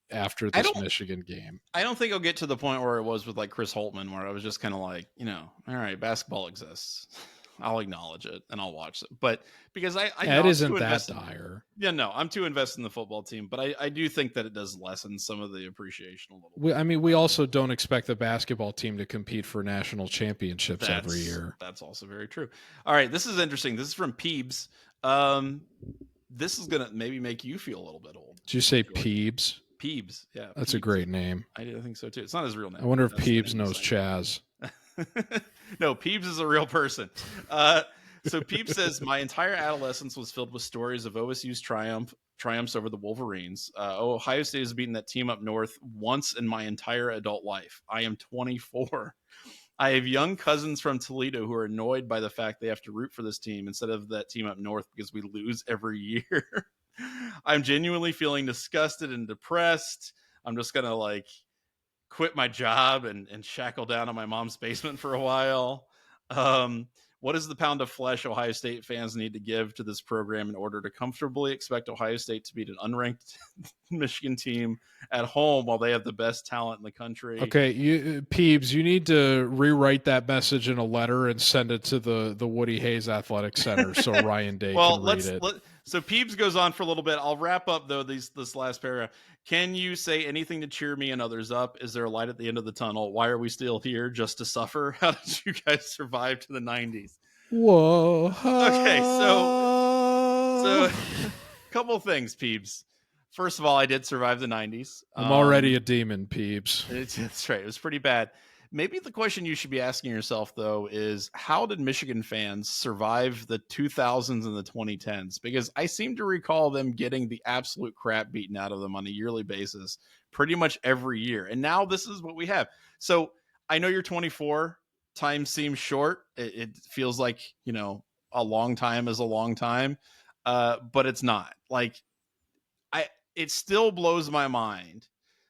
after this Michigan game. I don't think I'll get to the point where it was with like Chris Holtman, where I was just kind of like, all right, basketball exists. I'll acknowledge it and I'll watch it. But because it isn't that dire. Yeah, no, I'm too invested in the football team, but I do think that it does lessen some of the appreciation a little bit. We also don't expect the basketball team to compete for national championships every year. That's also very true. All right, this is interesting. This is from Peebs. This is gonna maybe make you feel a little bit old. Did you say Peebs? Peebs, yeah. That's a great name. I think so too. It's not his real name. I wonder if Peebs knows Chaz. No, Peebs is a real person. So Peebs says, my entire adolescence was filled with stories of OSU's triumphs over the Wolverines. Ohio State has beaten that team up north once in my entire adult life. I am 24. I have young cousins from Toledo who are annoyed by the fact they have to root for this team instead of that team up north because we lose every year. I'm genuinely feeling disgusted and depressed. I'm just going to quit my job and shackle down in my mom's basement for a while. What is the pound of flesh Ohio State fans need to give to this program in order to comfortably expect Ohio State to beat an unranked Michigan team at home while they have the best talent in the country? Okay, Peebs, you need to rewrite that message in a letter and send it to the Woody Hayes Athletic Center so Ryan Day can read it. So Peebs goes on for a little bit. I'll wrap up though this last paragraph. Can you say anything to cheer me and others up? Is there a light at the end of the tunnel? Why are we still here? Just to suffer? How did you guys survive to the 90s? Whoa. Okay, so a couple things, Peebs. First of all, I did survive the 90s. I'm already a demon, Peebs. That's right. It was pretty bad. Maybe the question you should be asking yourself, though, is how did Michigan fans survive the 2000s and the 2010s? Because I seem to recall them getting the absolute crap beaten out of them on a yearly basis pretty much every year. And now this is what we have. So I know you're 24. Time seems short. It feels like, a long time is a long time, but it's not. It still blows my mind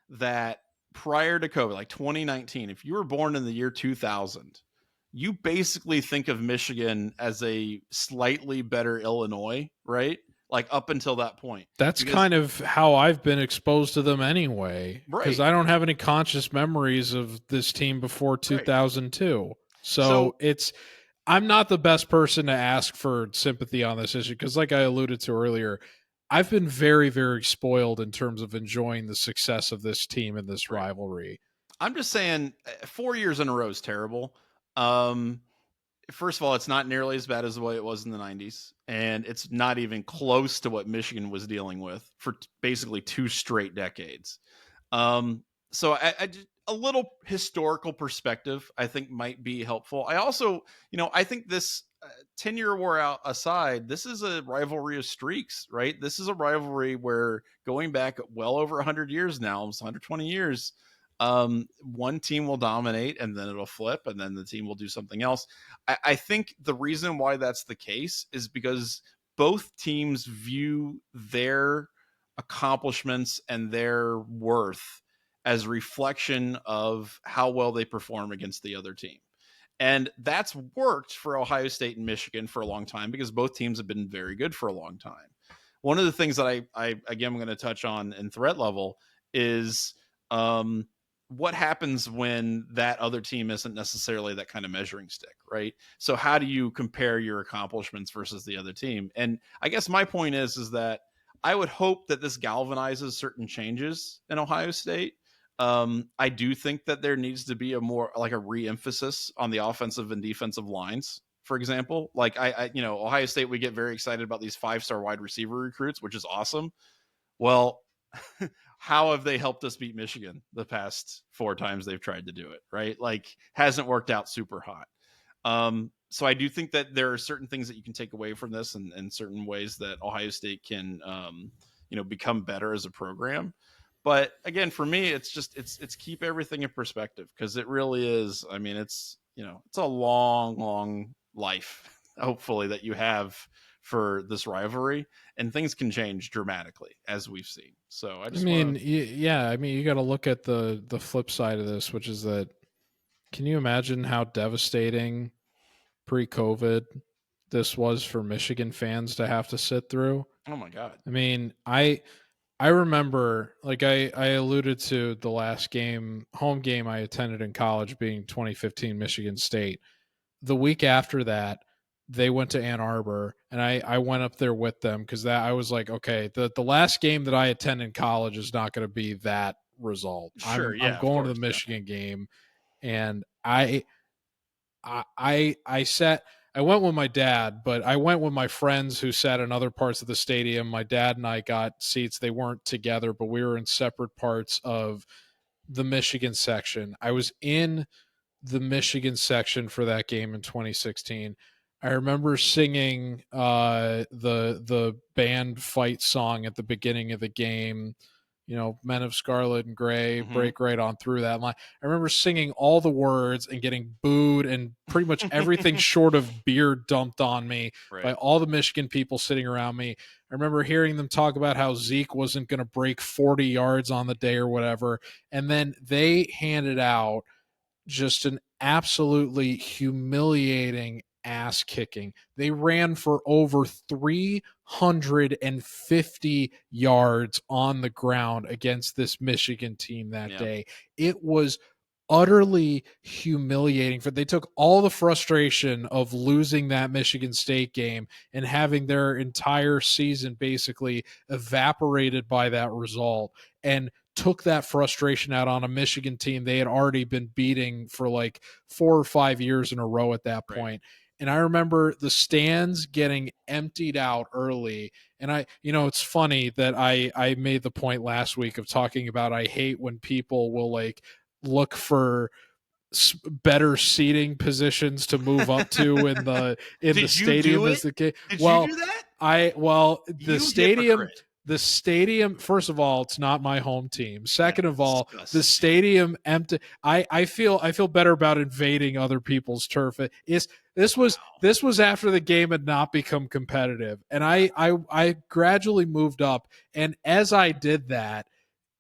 that prior to COVID, like 2019, if you were born in the year 2000, you basically think of Michigan as a slightly better Illinois, right? Like up until that point. That's kind of how I've been exposed to them anyway. Because I don't have any conscious memories of this team before 2002. Right. So I'm not the best person to ask for sympathy on this issue because, like I alluded to earlier, I've been very, very spoiled in terms of enjoying the success of this team and this rivalry. I'm just saying 4 years in a row is terrible. First of all, it's not nearly as bad as the way it was in the 90s. And it's not even close to what Michigan was dealing with for basically 2 straight decades. a little historical perspective I think might be helpful. I also, I think this 10-year war out aside, this is a rivalry of streaks, right? This is a rivalry where going back well over 100 years now, almost 120 years, one team will dominate and then it'll flip and then the team will do something else. I think the reason why that's the case is because both teams view their accomplishments and their worth as reflection of how well they perform against the other team. And that's worked for Ohio State and Michigan for a long time because both teams have been very good for a long time. One of the things that I again, I'm going to touch on in threat level is what happens when that other team isn't necessarily that kind of measuring stick, right? So how do you compare your accomplishments versus the other team? And I guess my point is that I would hope that this galvanizes certain changes in Ohio State. I do think that there needs to be a more like a re-emphasis on the offensive and defensive lines. For example, like Ohio State, we get very excited about these 5-star wide receiver recruits, which is awesome. Well, how have they helped us beat Michigan the past 4 times they've tried to do it, right? Like, hasn't worked out super hot. So I do think that there are certain things that you can take away from this and certain ways that Ohio State can, become better as a program. But again, for me, it's keep everything in perspective because it really is. I mean, it's a long, long life, hopefully, that you have for this rivalry, and things can change dramatically as we've seen. So I mean, you got to look at the flip side of this, which is that can you imagine how devastating pre-COVID this was for Michigan fans to have to sit through? Oh my God. I mean, I remember, like I alluded to the last home game I attended in college being 2015 Michigan State. The week after that, they went to Ann Arbor, and I went up there with them because I was like, okay, the last game that I attend in college is not going to be that result. Sure, I'm going to the Michigan game, and I sat. I went with my dad, but I went with my friends who sat in other parts of the stadium. My dad and I got seats. They weren't together, but we were in separate parts of the Michigan section. I was in the Michigan section for that game in 2016. I remember singing the band fight song at the beginning of the game. Men of Scarlet and Gray, break right on through that line. I remember singing all the words and getting booed and pretty much everything short of beer dumped on me by all the Michigan people sitting around me. I remember hearing them talk about how Zeke wasn't going to break 40 yards on the day or whatever. And then they handed out just an absolutely humiliating ass kicking. They ran for over 350 yards on the ground against this Michigan team that day. It was utterly humiliating. They took all the frustration of losing that Michigan State game and having their entire season basically evaporated by that result and took that frustration out on a Michigan team they had already been beating for like 4 or 5 years in a row at that point. And I remember the stands getting emptied out early. And it's funny that I made the point last week of talking about I hate when people will like look for better seating positions to move up to in the stadium as the game. Did you do that? The stadium. Hypocrite. The stadium, first of all, it's not my home team. Second of all, disgusting. The stadium empty. I feel better about invading other people's turf. This was after the game had not become competitive, and I gradually moved up. And as I did that,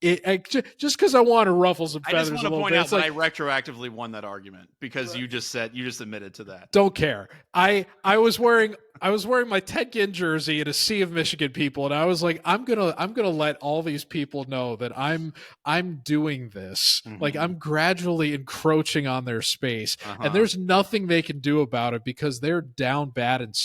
just because I want to ruffle some feathers. I just want to point out that I retroactively won that argument because you just admitted to that. Don't care. I was wearing my Ted Ginn jersey in a sea of Michigan people, and I was like, I'm gonna let all these people know that I'm doing this. Mm-hmm. Like I'm gradually encroaching on their space, and there's nothing they can do about it because they're down bad and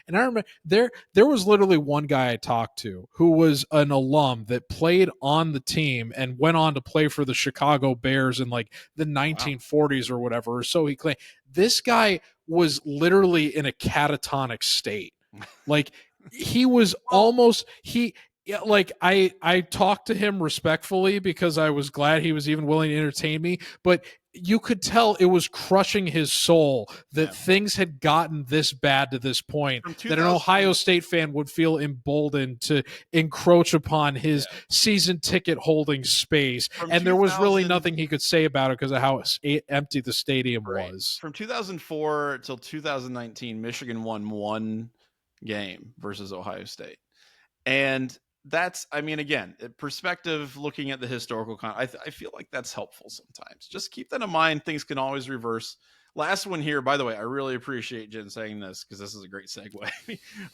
And I remember there was literally one guy I talked to who was an alum that played on the team and went on to play for the Chicago Bears in like the 1940s or whatever. Or so he claimed. This guy was literally in a catatonic state. Like he was almost yeah, like I talked to him respectfully because I was glad he was even willing to entertain me, but you could tell it was crushing his soul that things had gotten this bad to this point, that an Ohio State fan would feel emboldened to encroach upon his season ticket holding space. And there was really nothing he could say about it because of how empty the stadium was. From 2004 till 2019, Michigan won one game versus Ohio State. And that's, I mean, again, perspective, looking at the historical I feel like that's helpful sometimes. Just keep that in mind. Things can always reverse. Last one here, by the way, I really appreciate Jen saying this because this is a great segue.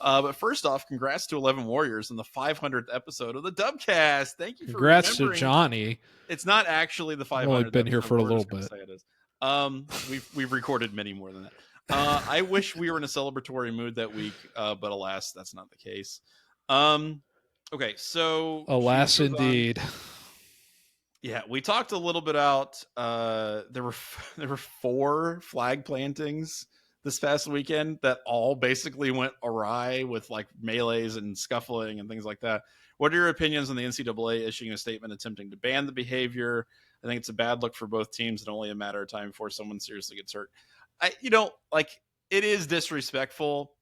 But first off, congrats to 11 Warriors in the 500th episode of the Dubcast. Thank you for congrats to Johnny. It's not actually the 500th. I've only been here for a little bit. Say it is. We've recorded many more than that. I wish we were in a celebratory mood that week, but alas, that's not the case. Okay, so alas indeed. Yeah, we talked a little bit about there were 4 flag plantings this past weekend that all basically went awry with like melees and scuffling and things like that. What are your opinions on the NCAA issuing a statement attempting to ban the behavior? I think it's a bad look for both teams and only a matter of time before someone seriously gets hurt. It is disrespectful.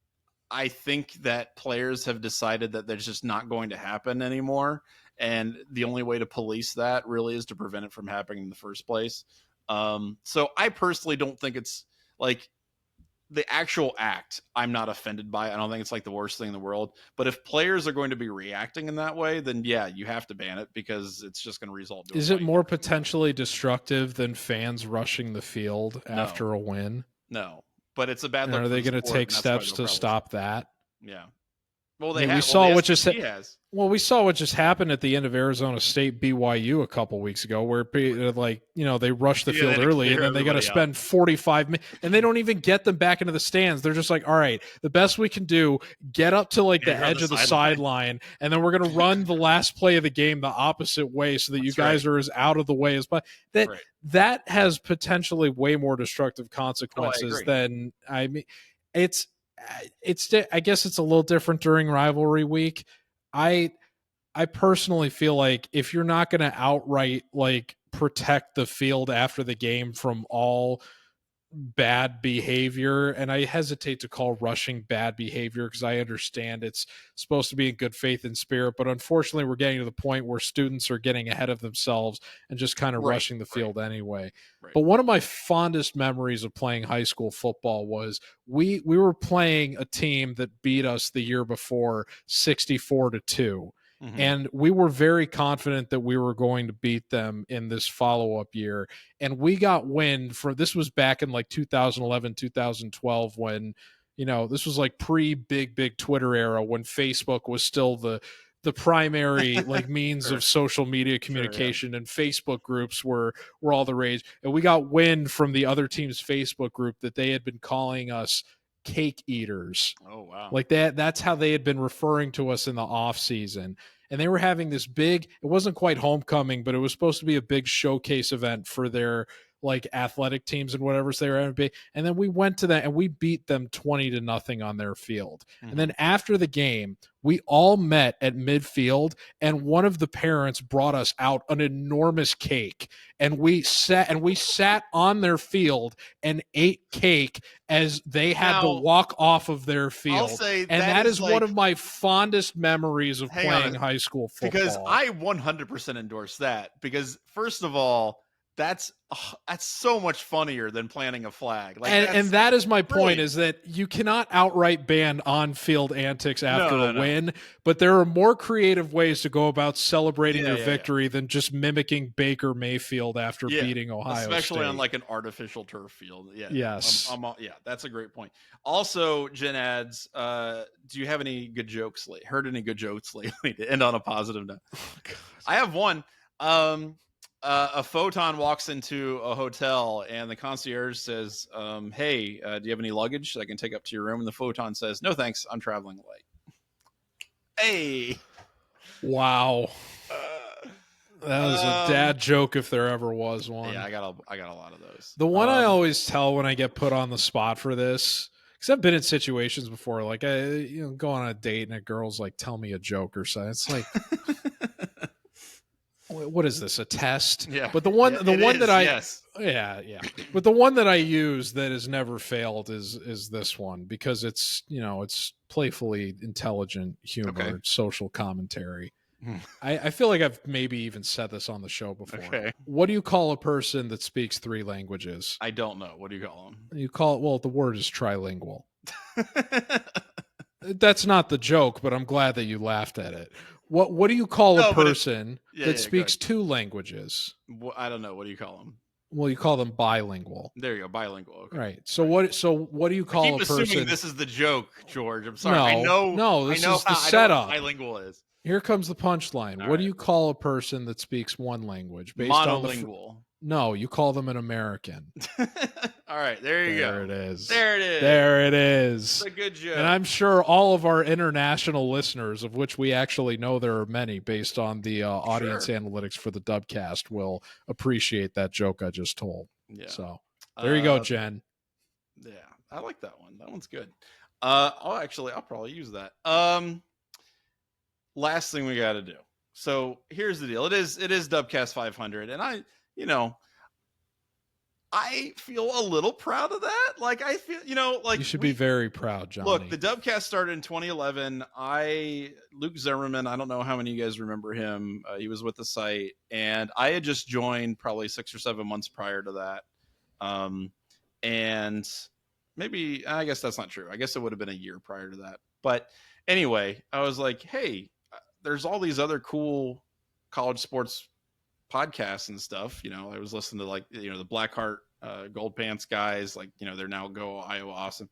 I think that players have decided that that's just not going to happen anymore. And the only way to police that really is to prevent it from happening in the first place. So I personally don't think it's like the actual act. I'm not offended by it. I don't think it's like the worst thing in the world. But if players are going to be reacting in that way, then yeah, you have to ban it because it's just going to result. Is it more potentially destructive than fans rushing the field after a win? No. But it's a bad look. Are they going to take steps to stop that? Yeah. Well, we saw what just we saw what just happened at the end of Arizona State BYU a couple weeks ago, where they rushed the field early and then they got to spend 45 minutes and they don't even get them back into the stands. They're just like, all right, the best we can do, get up to like the edge of the sideline, and then we're going to run the last play of the game the opposite way so that you guys are as out of the way as possible. That has potentially way more destructive consequences than I guess it's a little different during rivalry week. I personally feel like if you're not going to outright like protect the field after the game from all bad behavior, and I hesitate to call rushing bad behavior because I understand it's supposed to be in good faith and spirit, but unfortunately we're getting to the point where students are getting ahead of themselves and just kind of rushing the field anyway. But one of my fondest memories of playing high school football was we were playing a team that beat us the year before 64-2. Mm-hmm. And we were very confident that we were going to beat them in this follow-up year. And we got wind from, this was back in like 2011, 2012, when, this was like big Twitter era, when Facebook was still the primary like means of social media communication, and Facebook groups were all the rage. And we got wind from the other team's Facebook group that they had been calling us cake eaters. Oh wow. Like that's how they had been referring to us in the off season. And they were having this big, it wasn't quite homecoming, but it was supposed to be a big showcase event for their like athletic teams and whatever they were going to be. And then we went to that and we beat them 20-0 on their field. Mm-hmm. And then after the game, we all met at midfield, and one of the parents brought us out an enormous cake, and we sat on their field and ate cake as they had to walk off of their field. I'll say and that is like one of my fondest memories of playing high school football. Because I 100% endorse that, because first of all, that's so much funnier than planting a flag. Like, and that is my point, is that you cannot outright ban on-field antics after a win, but there are more creative ways to go about celebrating your victory than just mimicking Baker Mayfield after beating Ohio State. Especially on like an artificial turf field. Yeah. Yes. That's a great point. Also, Jen adds, do you have any good jokes heard any good jokes lately to end on a positive note? Oh, I have one. A photon walks into a hotel and the concierge says, hey, do you have any luggage that I can take up to your room? And the photon says, no, thanks. I'm traveling late. Hey. Wow. That was a dad joke if there ever was one. Yeah, I got a lot of those. The one I always tell when I get put on the spot for this, because I've been in situations before, like go on a date and a girl's like, tell me a joke or something. It's like, what is this, a test? Yeah, But the one that I yes. yeah. But the one that I use that has never failed is this one, because it's it's playfully intelligent Okay. humor, social commentary. I feel like I've maybe even said this on the show before. Okay. What do you call a person that speaks 3 languages? I don't know. What do you call You call it, well, the word is trilingual. them? That's not the joke, but I'm glad that you laughed at it. What do you call a person that speaks 2 languages? I don't know. What do you call them? Well, you call them bilingual. There you go, bilingual. Okay. Right. So what do you call a person? Assuming this is the joke, George. I'm sorry. No, this is the I know setup. what bilingual is. Here comes the punchline. What do you call a person that speaks 1 language? Monolingual. No, you call them an American. All right, there you go. There it is. There it is. There it is. It's a good joke. And I'm sure all of our international listeners, of which we actually know there are many based on the audience analytics for the Dubcast, will appreciate that joke I just told. Yeah. So there you go, Jen. Yeah, I like that one. That one's good. I'll probably use that. Last thing we got to do. So here's the deal. It is Dubcast 500, and I feel a little proud of that. Like, I feel, like you should be very proud, Johnny. Look, the Dubcast started in 2011. Luke Zimmerman, I don't know how many of you guys remember him. He was with the site, and I had just joined probably 6 or 7 months prior to that. And maybe, I guess that's not true. I guess it would have been a year prior to that. But anyway, I was like, hey, there's all these other cool college sports podcasts and stuff. I was listening to the Blackheart Gold Pants guys, they're now Go Iowa Awesome.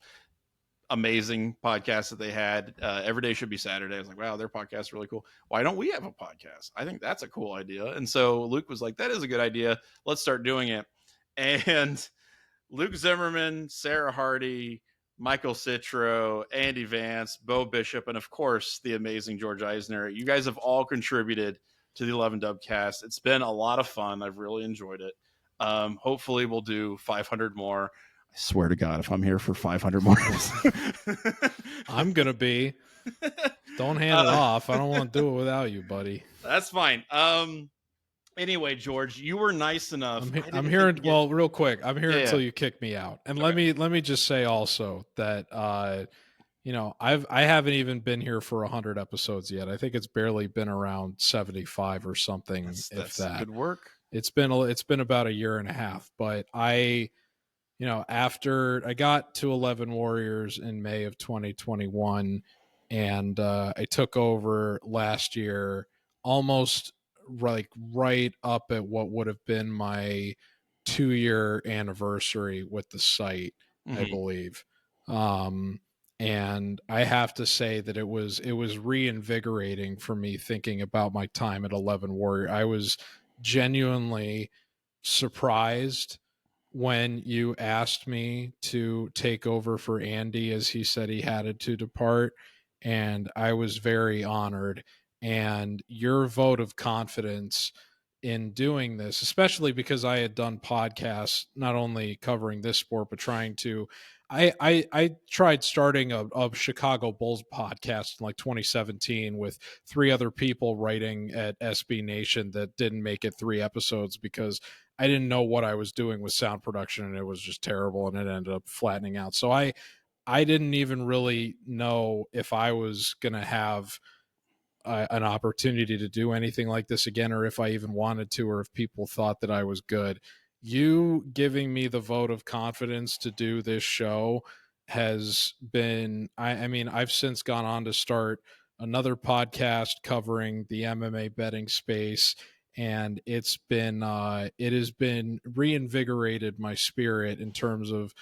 Amazing podcast that they had. Every Day Should Be Saturday. I was like, wow, their podcast is really cool. Why don't we have a podcast? I think that's a cool idea. And so Luke was like, that is a good idea. Let's start doing it. And Luke Zimmerman, Sarah Hardy, Michael Citro, Andy Vance, Bo Bishop, and of course, the amazing George Eisner. You guys have all contributed to the 11 Dubcast. It's been a lot of fun. I've really enjoyed it. Hopefully we'll do 500 more. I swear to God, if I'm here for 500 more. I'm going to be. Don't hand it off. I don't want to do it without you, buddy. That's fine. Anyway, George, you were nice enough. I'm here. Well, real quick, I'm here until you kick me out. And let me just say also that I haven't even been here for 100 episodes yet. I think it's barely been around 75 or something. That's that. Good work. It's been about a year and a half. But after I got to 11 Warriors in May of 2021, and I took over last year, almost right up at what would have been my 2-year anniversary with the site, I believe. And I have to say that it was reinvigorating for me thinking about my time at 11 Warrior. I was genuinely surprised when you asked me to take over for Andy, as he said he had to depart, and I was very honored. And your vote of confidence in doing this, especially because I had done podcasts not only covering this sport, but trying to I tried starting a Chicago Bulls podcast in 2017 with 3 other people writing at SB Nation that didn't make it 3 episodes because I didn't know what I was doing with sound production, and it was just terrible, and it ended up flattening out. So I didn't even really know if I was going to have an opportunity to do anything like this again, or if I even wanted to, or if people thought that I was good. You giving me the vote of confidence to do this show has been, I mean, I've since gone on to start another podcast covering the MMA betting space, and it has been reinvigorated my spirit in terms of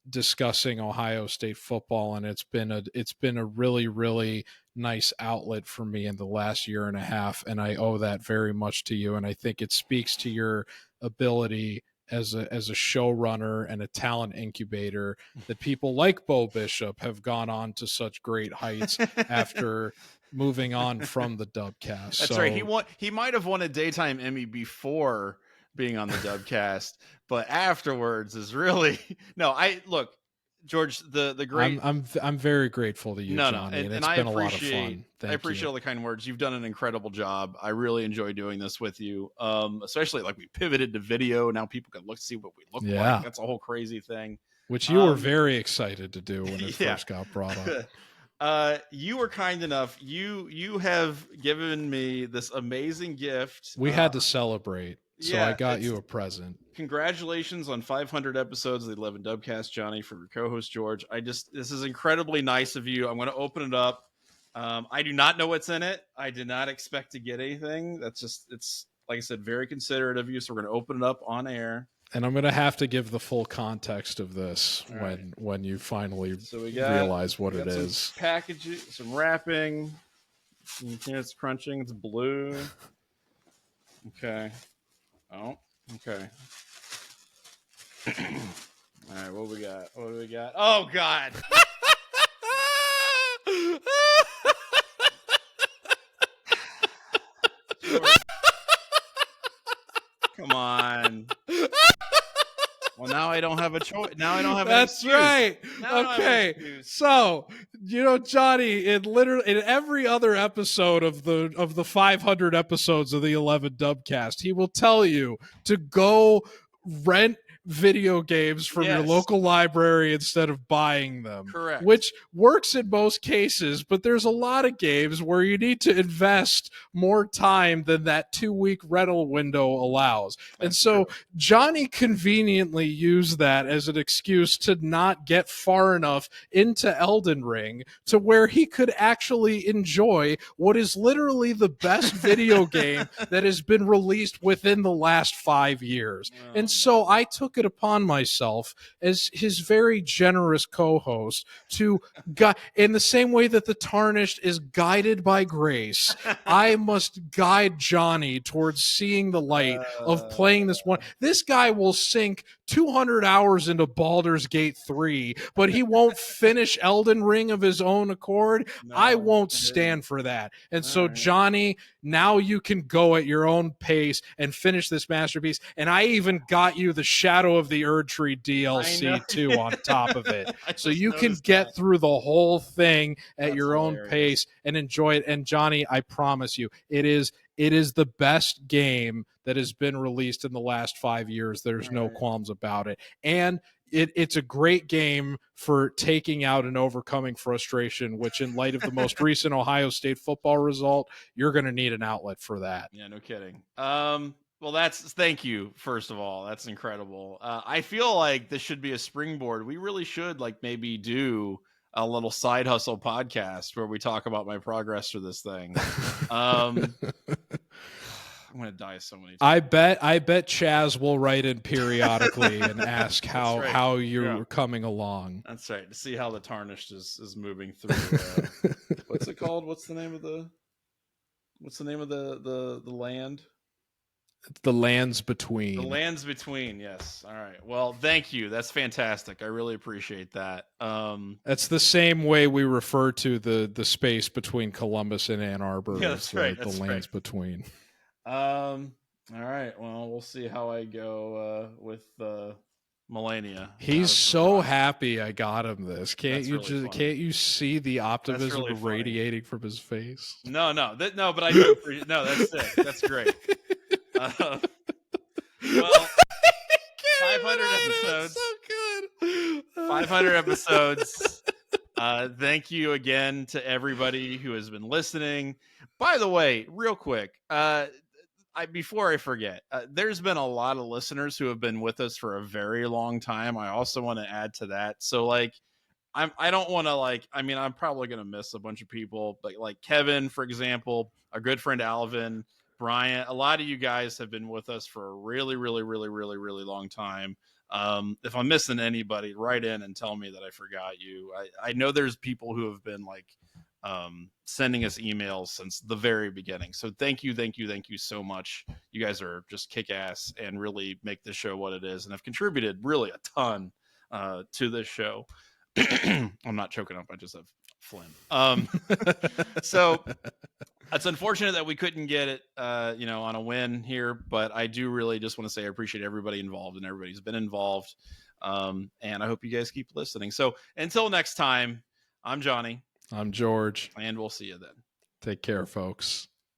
discussing Ohio State football, and it's been a really, really nice outlet for me in the last year and a half, and I owe that very much to you. And I think it speaks to your ability as a showrunner and a talent incubator that people like Bo Bishop have gone on to such great heights after moving on from the Dubcast. That's right. He might have won a daytime Emmy before being on the Dubcast, but afterwards is really no. George, the great. I'm very grateful to you, Johnny, and it's been a lot of fun. I appreciate all the kind words. You've done an incredible job. I really enjoy doing this with you. Especially like we pivoted to video. Now people can see what we look like. That's a whole crazy thing. Which you were very excited to do when it first got brought up. You were kind enough. You have given me this amazing gift. We had to celebrate, so I got you a present. Congratulations on 500 episodes of the 11 Dubcast, Johnny, for your co-host George. This is incredibly nice of you. I'm going to open it up. I do not know what's in it. I did not expect to get anything. It's like I said, very considerate of you. So we're going to open it up on air. And I'm going to have to give the full context of this when you finally realize what it is. Some packaging, some wrapping. It's crunching. It's blue. Okay. Oh, okay. All right, what do we got? Oh, God. Come on. Well, now I don't have a choice. Now I don't have. That's right. Okay, so Johnny, in every other episode of the 500 episodes of the 11 Dubcast, he will tell you to go rent video games from your local library instead of buying them. Correct. Which works in most cases, but there's a lot of games where you need to invest more time than that 2-week rental window allows. And so Johnny conveniently used that as an excuse to not get far enough into Elden Ring to where he could actually enjoy what is literally the best video game that has been released within the last 5 years. And so I took it upon myself as his very generous co-host to in the same way that the Tarnished is guided by grace, I must guide Johnny towards seeing the light of playing this one. This guy will sink 200 hours into Baldur's Gate 3, but he won't finish Elden Ring of his own accord. I won't stand for that. And so, Johnny, now you can go at your own pace and finish this masterpiece. And I even got you the Shadow of the Erdtree DLC too on top of it. So you can get through the whole thing at your own pace and enjoy it. And Johnny, I promise you, it is the best game that has been released in the last 5 years. There's no qualms about it. And it's a great game for taking out and overcoming frustration, which in light of the most recent Ohio State football result, you're going to need an outlet for that. Yeah, no kidding. Well, thank you, first of all. That's incredible. I feel like this should be a springboard. We really should maybe do a little side hustle podcast where we talk about my progress for this thing. I'm going to die so many times. I bet Chaz will write in periodically and ask how you're coming along. That's right. To see how the Tarnished is moving through. What's it called? What's the name of the land? The Lands Between. The Lands Between, yes. All right. Well, thank you. That's fantastic. I really appreciate that. That's the same way we refer to the space between Columbus and Ann Arbor. Yeah, that's right. The Lands Between. All right. Well, we'll see how I go with Melania. He's so happy I got him this. Can't you see the optimism radiating from his face? No, but I do appreciate. No, that's sick. That's great. Well, 500 episodes. So good. 500 episodes. Thank you again to everybody who has been listening. By the way, real quick, before I forget, there's been a lot of listeners who have been with us for a very long time. I also want to add to that. So I don't want to I'm probably going to miss a bunch of people, but like Kevin, for example, our good friend Alvin, Brian, a lot of you guys have been with us for a really, really, really, really, really long time. If I'm missing anybody, write in and tell me that I forgot you. I know there's people who have been sending us emails since the very beginning. So thank you so much. You guys are just kick ass and really make this show what it is and have contributed really a ton to this show. I'm not choking up. I just have phlegm. So it's unfortunate that we couldn't get it, on a win here, but I do really just want to say I appreciate everybody involved and everybody's been involved. And I hope you guys keep listening. So until next time, I'm Johnny. I'm George. And we'll see you then. Take care, folks.